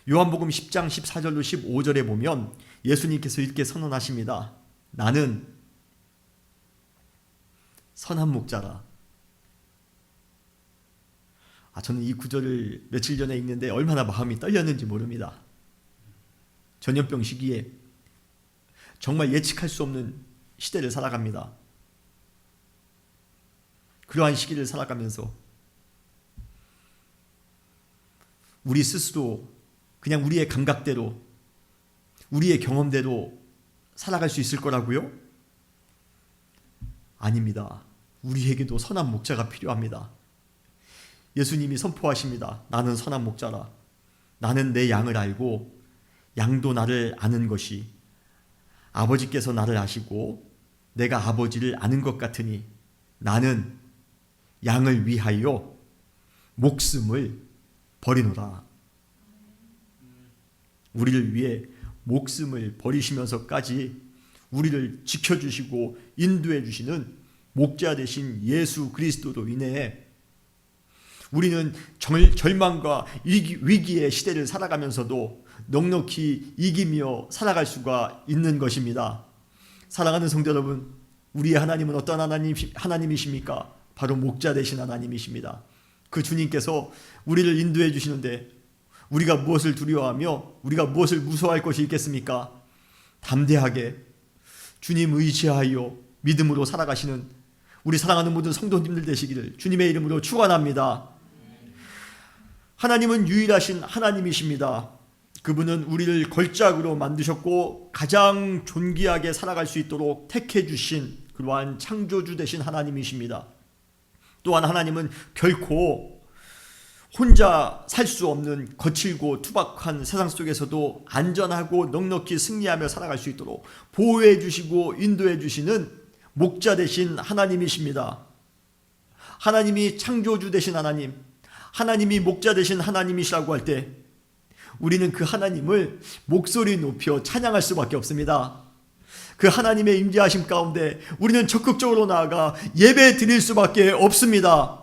요한복음 10장 14절로 15절에 보면 예수님께서 이렇게 선언하십니다. 나는 선한 목자라. 저는 이 구절을 며칠 전에 읽는데 얼마나 마음이 떨렸는지 모릅니다. 전염병 시기에 정말 예측할 수 없는 시대를 살아갑니다. 그러한 시기를 살아가면서 우리 스스로 그냥 우리의 감각대로, 우리의 경험대로 살아갈 수 있을 거라고요? 아닙니다. 우리에게도 선한 목자가 필요합니다. 예수님이 선포하십니다. 나는 선한 목자라. 나는 내 양을 알고 양도 나를 아는 것이 아버지께서 나를 아시고 내가 아버지를 아는 것 같으니 나는 양을 위하여 목숨을 버리노라. 우리를 위해 목숨을 버리시면서까지 우리를 지켜주시고 인도해 주시는 목자 되신 예수 그리스도로 인해 우리는 절망과 위기의 시대를 살아가면서도 넉넉히 이기며 살아갈 수가 있는 것입니다. 사랑하는 성도 여러분, 우리의 하나님은 어떤 하나님이십니까? 바로 목자 되신 하나님이십니다. 그 주님께서 우리를 인도해 주시는데 우리가 무엇을 두려워하며 우리가 무엇을 무서워할 것이 있겠습니까? 담대하게 주님 의지하여 믿음으로 살아가시는 우리 사랑하는 모든 성도님들 되시기를 주님의 이름으로 축원합니다. 하나님은 유일하신 하나님이십니다. 그분은 우리를 걸작으로 만드셨고 가장 존귀하게 살아갈 수 있도록 택해 주신 그러한 창조주 되신 하나님이십니다. 또한 하나님은 결코 혼자 살 수 없는 거칠고 투박한 세상 속에서도 안전하고 넉넉히 승리하며 살아갈 수 있도록 보호해 주시고 인도해 주시는 목자 되신 하나님이십니다. 하나님이 창조주 되신 하나님, 하나님이 목자 되신 하나님이시라고 할 때 우리는 그 하나님을 목소리 높여 찬양할 수밖에 없습니다. 그 하나님의 임재하심 가운데 우리는 적극적으로 나아가 예배 드릴 수밖에 없습니다.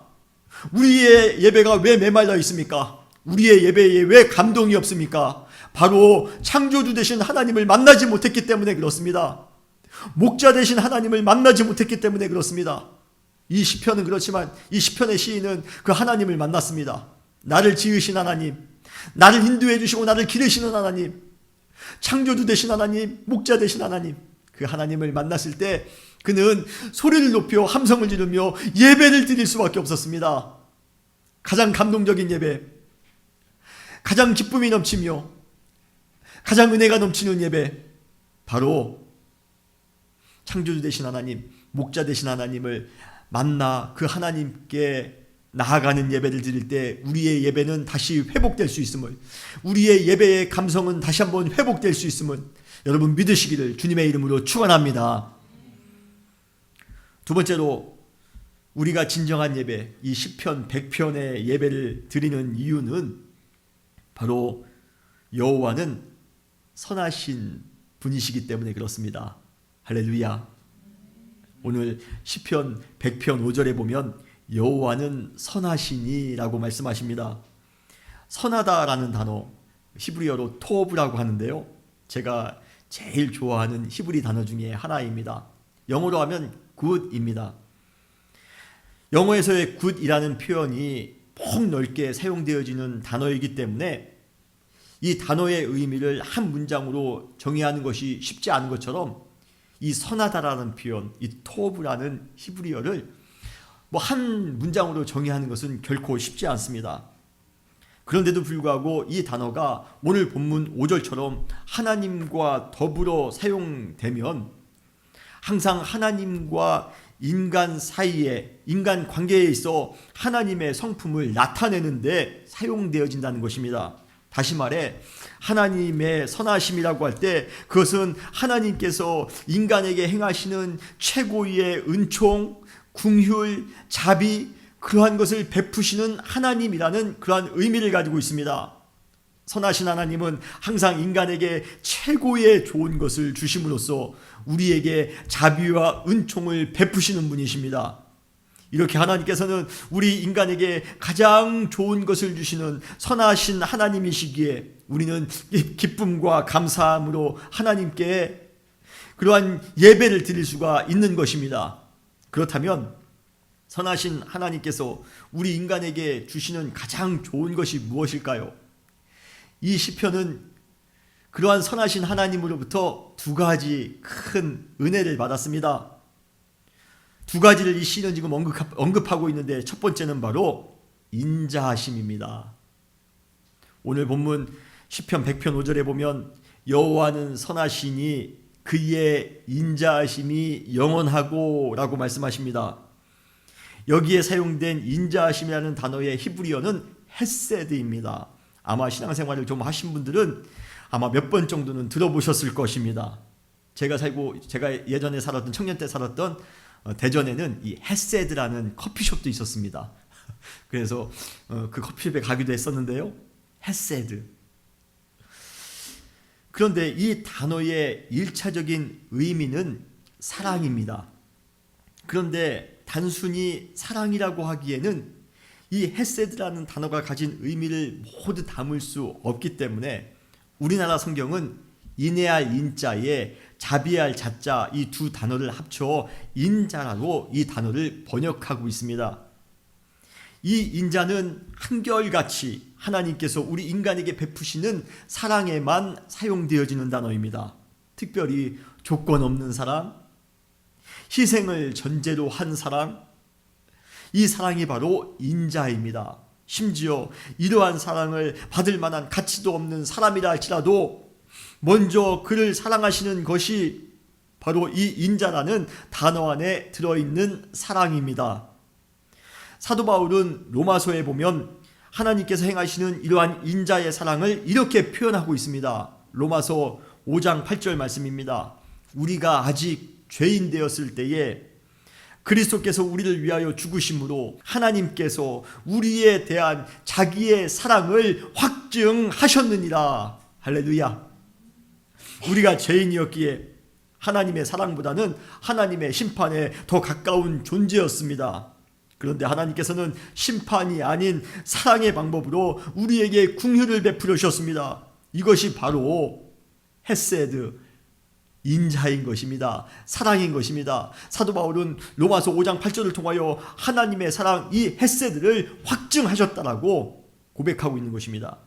우리의 예배가 왜 메말라 있습니까? 우리의 예배에 왜 감동이 없습니까? 바로 창조주 되신 하나님을 만나지 못했기 때문에 그렇습니다. 목자 되신 하나님을 만나지 못했기 때문에 그렇습니다. 이 시편은 그렇지만 이 시편의 시인은 그 하나님을 만났습니다. 나를 지으신 하나님, 나를 인도해 주시고 나를 기르시는 하나님, 창조주 되신 하나님, 목자 되신 하나님, 그 하나님을 만났을 때 그는 소리를 높여 함성을 지르며 예배를 드릴 수밖에 없었습니다. 가장 감동적인 예배, 가장 기쁨이 넘치며 가장 은혜가 넘치는 예배, 바로 창조주 되신 하나님, 목자 되신 하나님을 만나 그 하나님께 나아가는 예배를 드릴 때 우리의 예배는 다시 회복될 수 있음을, 우리의 예배의 감성은 다시 한번 회복될 수 있음을 여러분 믿으시기를 주님의 이름으로 축원합니다. 두 번째로 우리가 진정한 예배, 이 시편 100편의 예배를 드리는 이유는 바로 여호와는 선하신 분이시기 때문에 그렇습니다. 할렐루야. 오늘 시편 100편 5절에 보면 여호와는 선하시니라고 말씀하십니다. 선하다라는 단어 히브리어로 토브라고 하는데요, 제가 제일 좋아하는 히브리 단어 중에 하나입니다. 영어로 하면 good입니다. 영어에서의 good이라는 표현이 폭넓게 사용되어지는 단어이기 때문에 이 단어의 의미를 한 문장으로 정의하는 것이 쉽지 않은 것처럼 이 선하다라는 표현, 이 토브라는 히브리어를 한 문장으로 정의하는 것은 결코 쉽지 않습니다. 그런데도 불구하고 이 단어가 오늘 본문 5절처럼 하나님과 더불어 사용되면 항상 하나님과 인간 사이에, 인간 관계에 있어 하나님의 성품을 나타내는데 사용되어진다는 것입니다. 다시 말해 하나님의 선하심이라고 할 때 그것은 하나님께서 인간에게 행하시는 최고의 은총, 긍휼, 자비, 그러한 것을 베푸시는 하나님이라는 그러한 의미를 가지고 있습니다. 선하신 하나님은 항상 인간에게 최고의 좋은 것을 주심으로써 우리에게 자비와 은총을 베푸시는 분이십니다. 이렇게 하나님께서는 우리 인간에게 가장 좋은 것을 주시는 선하신 하나님이시기에 우리는 기쁨과 감사함으로 하나님께 그러한 예배를 드릴 수가 있는 것입니다. 그렇다면 선하신 하나님께서 우리 인간에게 주시는 가장 좋은 것이 무엇일까요? 이 시편은 그러한 선하신 하나님으로부터 두 가지 큰 은혜를 받았습니다. 두 가지를 이 시는 지금 언급하고 있는데 첫 번째는 바로 인자하심입니다. 오늘 본문 시편 100편 5절에 보면 여호와는 선하시니 그의 인자하심이 영원하고 라고 말씀하십니다. 여기에 사용된 인자하심이라는 단어의 히브리어는 헤세드입니다. 아마 신앙생활을 좀 하신 분들은 아마 몇 번 정도는 들어보셨을 것입니다. 제가 예전에 살았던 청년 때 살았던 대전에는 이 헤세드라는 커피숍도 있었습니다. 그래서 그 커피숍에 가기도 했었는데요. 헤세드. 그런데 이 단어의 일차적인 의미는 사랑입니다. 그런데 단순히 사랑이라고 하기에는 이 헤세드라는 단어가 가진 의미를 모두 담을 수 없기 때문에 우리나라 성경은 인애할 인자에 자비할 자자 이 두 단어를 합쳐 인자라고 이 단어를 번역하고 있습니다. 이 인자는 한결같이 하나님께서 우리 인간에게 베푸시는 사랑에만 사용되어지는 단어입니다. 특별히 조건 없는 사랑, 희생을 전제로 한 사랑, 이 사랑이 바로 인자입니다. 심지어 이러한 사랑을 받을 만한 가치도 없는 사람이라 할지라도 먼저 그를 사랑하시는 것이 바로 이 인자라는 단어 안에 들어있는 사랑입니다. 사도 바울은 로마서에 보면 하나님께서 행하시는 이러한 인자의 사랑을 이렇게 표현하고 있습니다. 로마서 5장 8절 말씀입니다. 우리가 아직 죄인 되었을 때에 그리스도께서 우리를 위하여 죽으심으로 하나님께서 우리에 대한 자기의 사랑을 확증하셨느니라. 할렐루야. 우리가 죄인이었기에 하나님의 사랑보다는 하나님의 심판에 더 가까운 존재였습니다. 그런데 하나님께서는 심판이 아닌 사랑의 방법으로 우리에게 긍휼을 베풀어 주셨습니다. 이것이 바로 헤세드, 인자인 것입니다. 사랑인 것입니다. 사도 바울은 로마서 5장 8절을 통하여 하나님의 사랑, 이 헤세드를 확증하셨다라고 고백하고 있는 것입니다.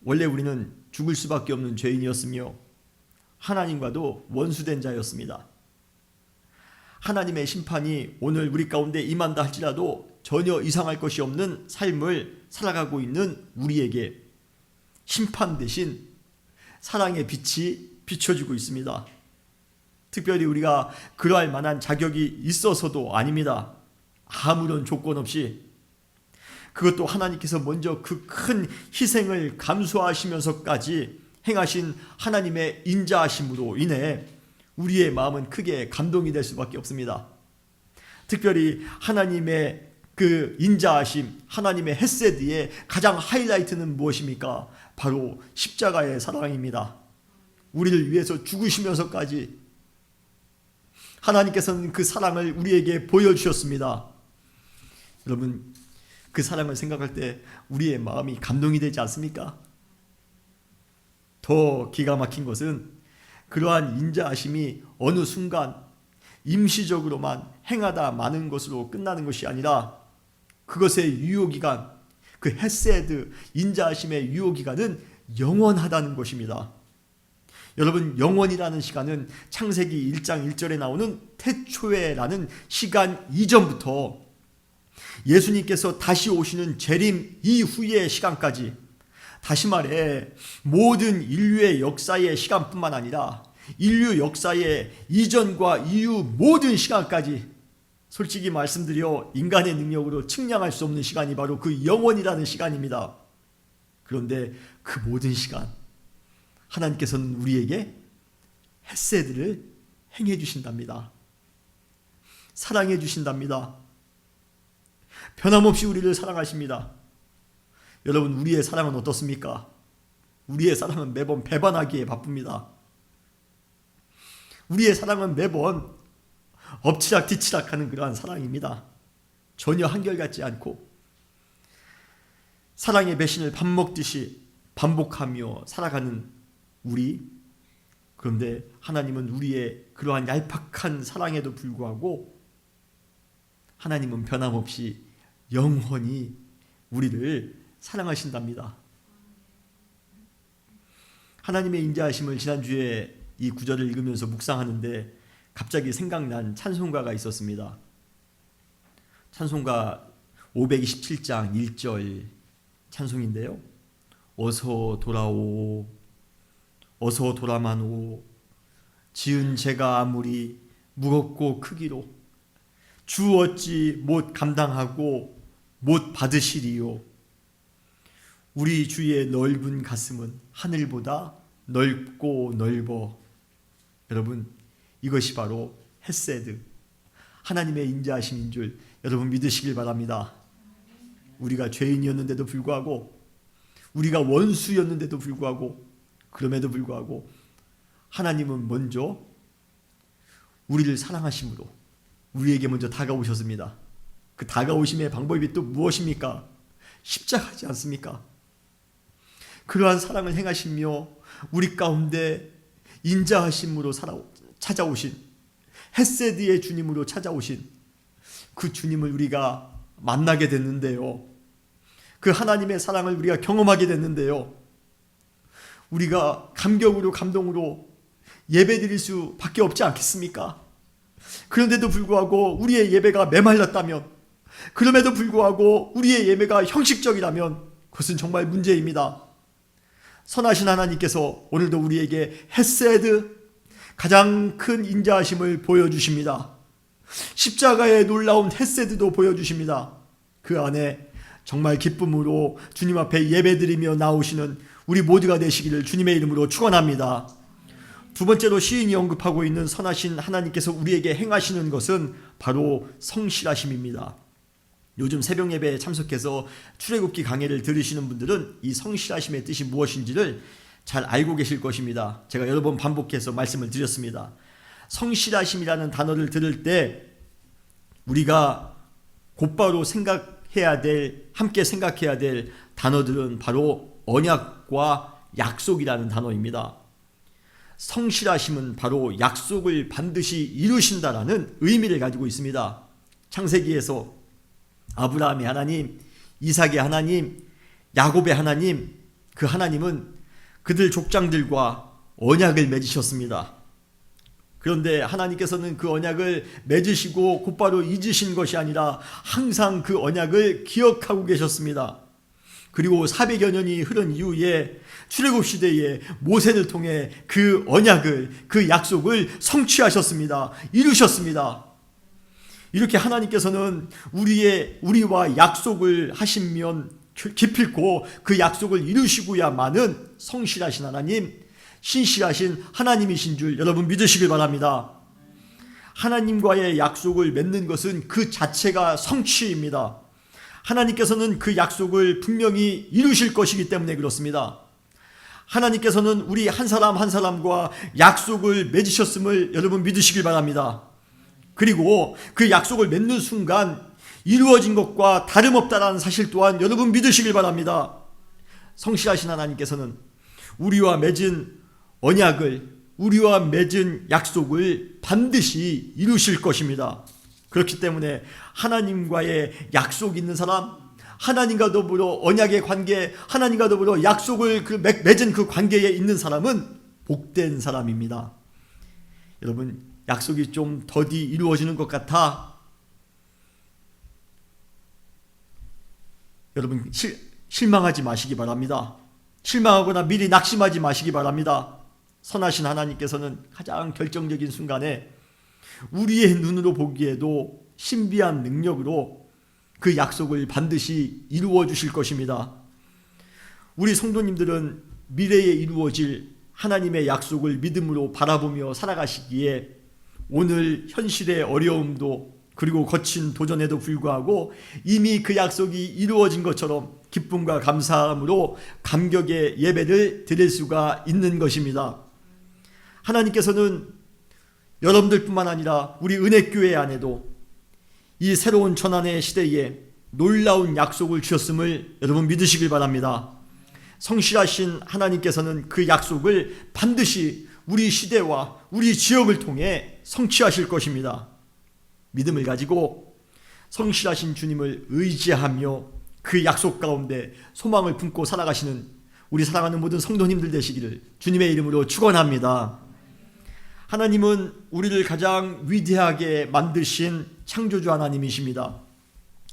원래 우리는 죽을 수밖에 없는 죄인이었으며 하나님과도 원수된 자였습니다. 하나님의 심판이 오늘 우리 가운데 임한다 할지라도 전혀 이상할 것이 없는 삶을 살아가고 있는 우리에게 심판 대신 사랑의 빛이 비춰지고 있습니다. 특별히 우리가 그러할 만한 자격이 있어서도 아닙니다. 아무런 조건 없이, 그것도 하나님께서 먼저 그 큰 희생을 감수하시면서까지 행하신 하나님의 인자하심으로 인해 우리의 마음은 크게 감동이 될 수밖에 없습니다. 특별히 하나님의 그 인자하심, 하나님의 헤세드의 가장 하이라이트는 무엇입니까? 바로 십자가의 사랑입니다. 우리를 위해서 죽으시면서까지 하나님께서는 그 사랑을 우리에게 보여주셨습니다. 여러분, 그 사랑을 생각할 때 우리의 마음이 감동이 되지 않습니까? 더 기가 막힌 것은 그러한 인자하심이 어느 순간 임시적으로만 행하다 마는 것으로 끝나는 것이 아니라 그것의 유효기간, 그 헤세드, 인자하심의 유효기간은 영원하다는 것입니다. 여러분, 영원이라는 시간은 창세기 1장 1절에 나오는 태초에라는 시간 이전부터 예수님께서 다시 오시는 재림 이후의 시간까지, 다시 말해 모든 인류의 역사의 시간뿐만 아니라 인류 역사의 이전과 이후 모든 시간까지, 솔직히 말씀드려 인간의 능력으로 측량할 수 없는 시간이 바로 그 영원이라는 시간입니다. 그런데 그 모든 시간 하나님께서는 우리에게 헤세드를 행해 주신답니다. 사랑해 주신답니다. 변함없이 우리를 사랑하십니다. 여러분, 우리의 사랑은 어떻습니까? 우리의 사랑은 매번 배반하기에 바쁩니다. 우리의 사랑은 매번 엎치락 뒤치락 하는 그러한 사랑입니다. 전혀 한결같지 않고 사랑의 배신을 밥 먹듯이 반복하며 살아가는 우리. 그런데 하나님은 우리의 그러한 얄팍한 사랑에도 불구하고 하나님은 변함없이 영원히 우리를 사랑하신답니다. 하나님의 인자하심을 지난주에 이 구절을 읽으면서 묵상하는데 갑자기 생각난 찬송가가 있었습니다. 찬송가 527장 1절 찬송인데요. 어서 돌아오. 어서 돌아마노. 지은 죄가 아무리 무겁고 크기로 주 어찌 못 감당하고 못 받으시리요. 우리 주의 넓은 가슴은 하늘보다 넓고 넓어. 여러분, 이것이 바로 헤세드, 하나님의 인자하심인 줄 여러분 믿으시길 바랍니다. 우리가 죄인이었는데도 불구하고, 우리가 원수였는데도 불구하고, 그럼에도 불구하고 하나님은 먼저 우리를 사랑하심으로 우리에게 먼저 다가오셨습니다. 그 다가오심의 방법이 또 무엇입니까? 십자가지 않습니까? 그러한 사랑을 행하시며 우리 가운데 인자하심으로 찾아오신, 헤세드의 주님으로 찾아오신 그 주님을 우리가 만나게 됐는데요. 그 하나님의 사랑을 우리가 경험하게 됐는데요. 우리가 감격으로 감동으로 예배드릴 수밖에 없지 않겠습니까? 그런데도 불구하고 우리의 예배가 메말랐다면, 그럼에도 불구하고 우리의 예배가 형식적이라면 그것은 정말 문제입니다. 선하신 하나님께서 오늘도 우리에게 헤세드, 가장 큰 인자하심을 보여주십니다. 십자가의 놀라운 헤세드도 보여주십니다. 그 안에 정말 기쁨으로 주님 앞에 예배드리며 나오시는 우리 모두가 되시기를 주님의 이름으로 축원합니다. 두 번째로 시인이 언급하고 있는 선하신 하나님께서 우리에게 행하시는 것은 바로 성실하심입니다. 요즘 새벽 예배에 참석해서 출애굽기 강해를 들으시는 분들은 이 성실하심의 뜻이 무엇인지를 잘 알고 계실 것입니다. 제가 여러 번 반복해서 말씀을 드렸습니다. 성실하심이라는 단어를 들을 때 우리가 곧바로 함께 생각해야 될 단어들은 바로 언약과 약속이라는 단어입니다. 성실하심은 바로 약속을 반드시 이루신다라는 의미를 가지고 있습니다. 창세기에서 아브라함의 하나님, 이삭의 하나님, 야곱의 하나님, 그 하나님은 그들 족장들과 언약을 맺으셨습니다. 그런데 하나님께서는 그 언약을 맺으시고 곧바로 잊으신 것이 아니라 항상 그 언약을 기억하고 계셨습니다. 그리고 400여 년이 흐른 이후에 출애굽 시대에 모세를 통해 그 언약을, 그 약속을 성취하셨습니다. 이루셨습니다. 이렇게 하나님께서는 우리와 약속을 하시면 기필코 그 약속을 이루시고야만은 성실하신 하나님, 신실하신 하나님이신 줄 여러분 믿으시길 바랍니다. 하나님과의 약속을 맺는 것은 그 자체가 성취입니다. 하나님께서는 그 약속을 분명히 이루실 것이기 때문에 그렇습니다. 하나님께서는 우리 한 사람 한 사람과 약속을 맺으셨음을 여러분 믿으시길 바랍니다. 그리고 그 약속을 맺는 순간 이루어진 것과 다름없다라는 사실 또한 여러분 믿으시길 바랍니다. 성실하신 하나님께서는 우리와 맺은 언약을, 우리와 맺은 약속을 반드시 이루실 것입니다. 그렇기 때문에 하나님과의 약속 있는 사람, 하나님과 더불어 언약의 관계, 하나님과 더불어 약속을 맺은 그 관계에 있는 사람은 복된 사람입니다. 여러분, 약속이 좀 더디 이루어지는 것 같아 여러분 실망하지 마시기 바랍니다. 실망하거나 미리 낙심하지 마시기 바랍니다. 선하신 하나님께서는 가장 결정적인 순간에 우리의 눈으로 보기에도 신비한 능력으로 그 약속을 반드시 이루어 주실 것입니다. 우리 성도님들은 미래에 이루어질 하나님의 약속을 믿음으로 바라보며 살아가시기에 오늘 현실의 어려움도 그리고 거친 도전에도 불구하고 이미 그 약속이 이루어진 것처럼 기쁨과 감사함으로 감격의 예배를 드릴 수가 있는 것입니다. 하나님께서는 여러분들뿐만 아니라 우리 은혜교회 안에도 이 새로운 전환의 시대에 놀라운 약속을 주셨음을 여러분 믿으시길 바랍니다. 성실하신 하나님께서는 그 약속을 반드시 우리 시대와 우리 지역을 통해 성취하실 것입니다. 믿음을 가지고 성실하신 주님을 의지하며 그 약속 가운데 소망을 품고 살아가시는 우리 사랑하는 모든 성도님들 되시기를 주님의 이름으로 축원합니다. 하나님은 우리를 가장 위대하게 만드신 창조주 하나님이십니다.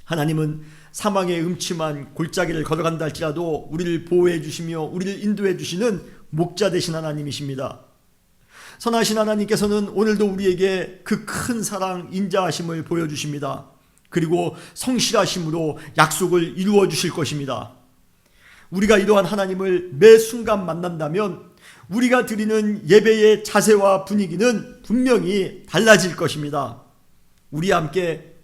하나님은 사망의 음침한 골짜기를 걸어간다 할지라도 우리를 보호해 주시며 우리를 인도해 주시는 목자 되신 하나님이십니다. 선하신 하나님께서는 오늘도 우리에게 그 큰 사랑 인자하심을 보여주십니다. 그리고 성실하심으로 약속을 이루어 주실 것입니다. 우리가 이러한 하나님을 매 순간 만난다면 우리가 드리는 예배의 자세와 분위기는 분명히 달라질 것입니다. 우리 함께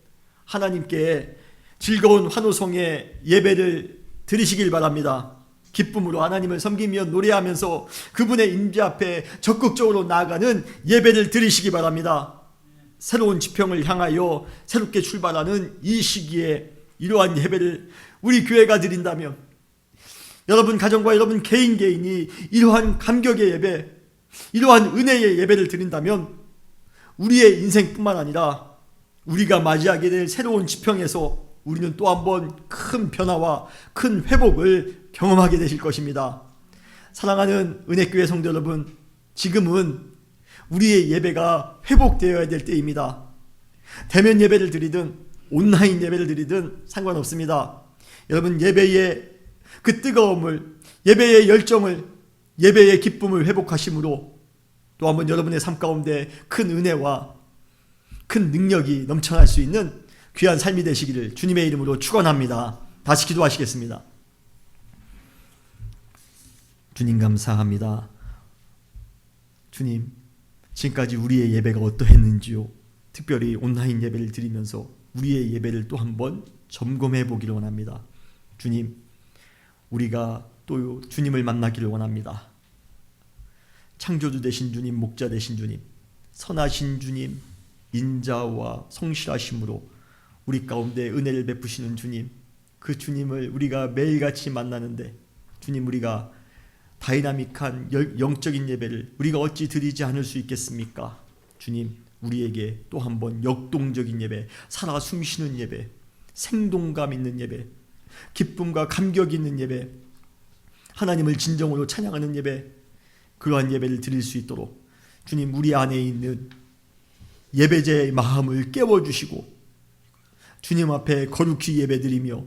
하나님께 즐거운 환호성의 예배를 드리시길 바랍니다. 기쁨으로 하나님을 섬기며 노래하면서 그분의 임재 앞에 적극적으로 나아가는 예배를 드리시기 바랍니다. 새로운 지평을 향하여 새롭게 출발하는 이 시기에 이러한 예배를 우리 교회가 드린다면, 여러분 가정과 여러분 개인이 이러한 감격의 예배, 이러한 은혜의 예배를 드린다면 우리의 인생뿐만 아니라 우리가 맞이하게 될 새로운 지평에서 우리는 또 한 번 큰 변화와 큰 회복을 경험하게 되실 것입니다. 사랑하는 은혜교회 성도 여러분, 지금은 우리의 예배가 회복되어야 될 때입니다. 대면 예배를 드리든 온라인 예배를 드리든 상관없습니다. 여러분 예배의 그 뜨거움을, 예배의 열정을, 예배의 기쁨을 회복하심으로 또 한번 여러분의 삶 가운데 큰 은혜와 큰 능력이 넘쳐날 수 있는 귀한 삶이 되시기를 주님의 이름으로 축원합니다. 다시 기도하시겠습니다. 주님 감사합니다. 주님, 지금까지 우리의 예배가 어떠했는지요, 특별히 온라인 예배를 드리면서 우리의 예배를 또 한번 점검해 보기를 원합니다. 주님, 우리가 또 주님을 만나기를 원합니다. 창조주 되신 주님, 목자 되신 주님, 선하신 주님, 인자와 성실하심으로 우리 가운데 은혜를 베푸시는 주님, 그 주님을 우리가 매일같이 만나는데 주님, 우리가 다이나믹한 영적인 예배를 우리가 어찌 드리지 않을 수 있겠습니까? 주님, 우리에게 또 한 번 역동적인 예배, 살아 숨쉬는 예배, 생동감 있는 예배, 기쁨과 감격 있는 예배, 하나님을 진정으로 찬양하는 예배, 그러한 예배를 드릴 수 있도록 주님, 우리 안에 있는 예배자의 마음을 깨워주시고 주님 앞에 거룩히 예배드리며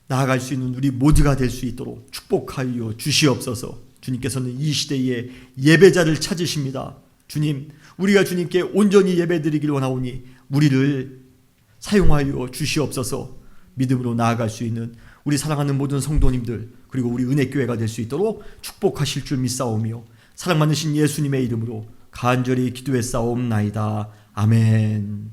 나아갈 수 있는 우리 모두가 될 수 있도록 축복하여 주시옵소서. 주님께서는 이 시대에 예배자를 찾으십니다. 주님, 우리가 주님께 온전히 예배드리기를 원하오니 우리를 사용하여 주시옵소서. 믿음으로 나아갈 수 있는 우리 사랑하는 모든 성도님들, 그리고 우리 은혜교회가 될 수 있도록 축복하실 줄 믿사오며 사랑 많으신 예수님의 이름으로 간절히 기도했사옵나이다. 아멘.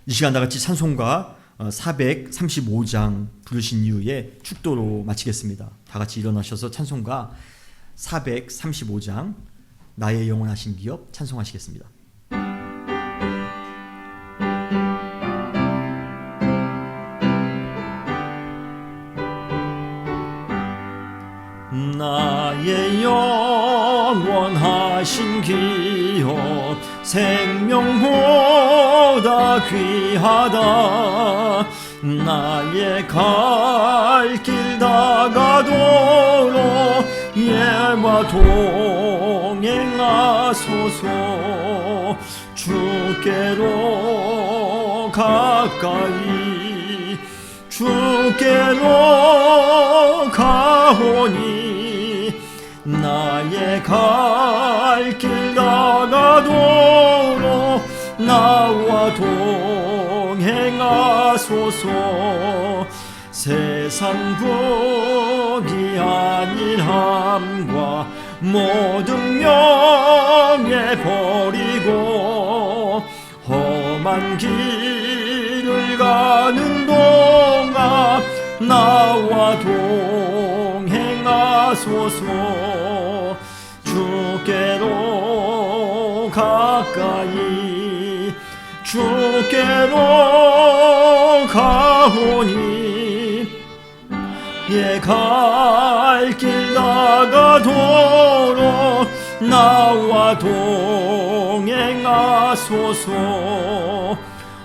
이 시간 다같이 찬송가 435장 부르신 이후에 축도로 마치겠습니다. 다같이 일어나셔서 찬송가 435장 나의 영원하신 기업 찬송하시겠습니다. 나의 영원하신 기업 생명보다 귀하다. 나의 갈 길 다가도록 예와 동행하소서. 주께로 가까이 주께로 가오니 나의 갈 길 다가도록 나와 동행하소서. 세상 복이 아니함과 모든 명예 버리고 험한 길을 가는 동안 나와 동행하소서. 주께로 가까이 주께로 가오니 예 갈 길 다가도록 나와 동행하소서.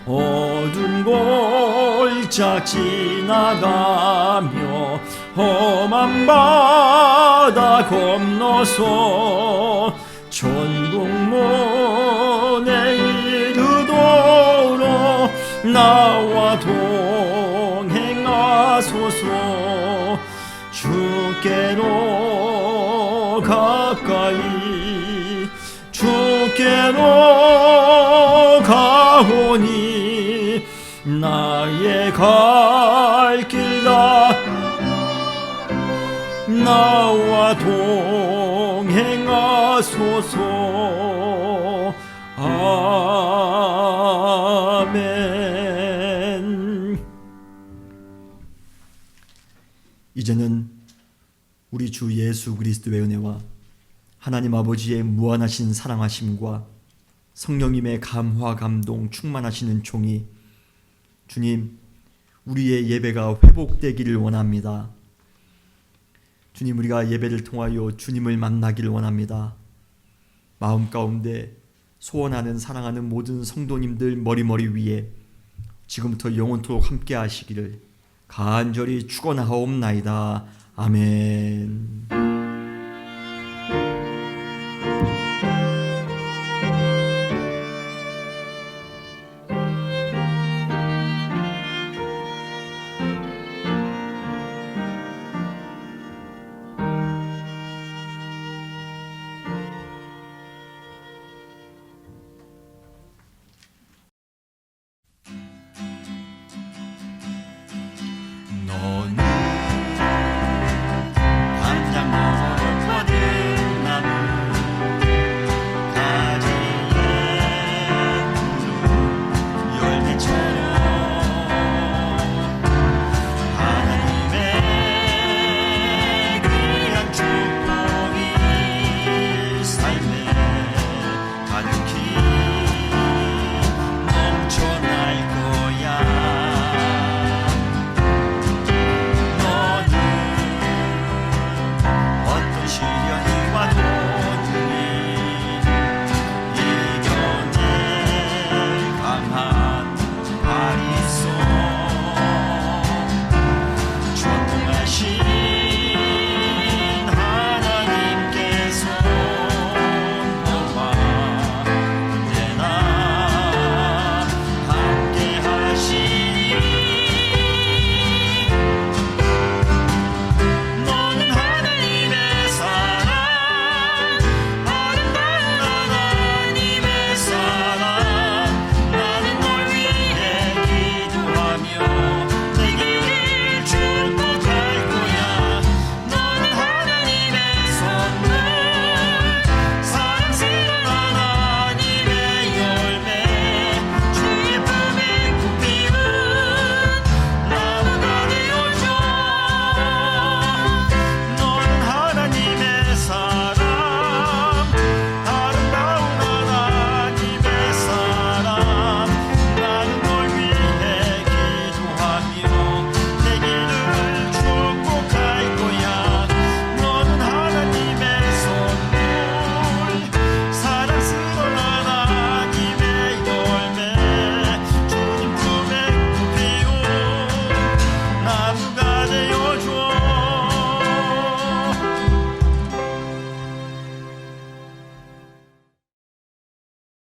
어두운 골짜 지나가며 험한 바다 건너서 천국 문에 이르도록 나와 동행하소서. 주께로 가까이 주께로 가오니 나의 갈 길다. 나와 동행하소서. 아멘. 이제는 우리 주 예수 그리스도의 은혜와 하나님 아버지의 무한하신 사랑하심과 성령님의 감화 감동 충만하시는 종이 주님, 우리의 예배가 회복되기를 원합니다. 주님, 우리가 예배를 통하여 주님을 만나기를 원합니다. 마음 가운데 소원하는 사랑하는 모든 성도님들 머리머리 위에 지금부터 영원토록 함께 하시기를 간절히 축원하옵나이다. 아멘.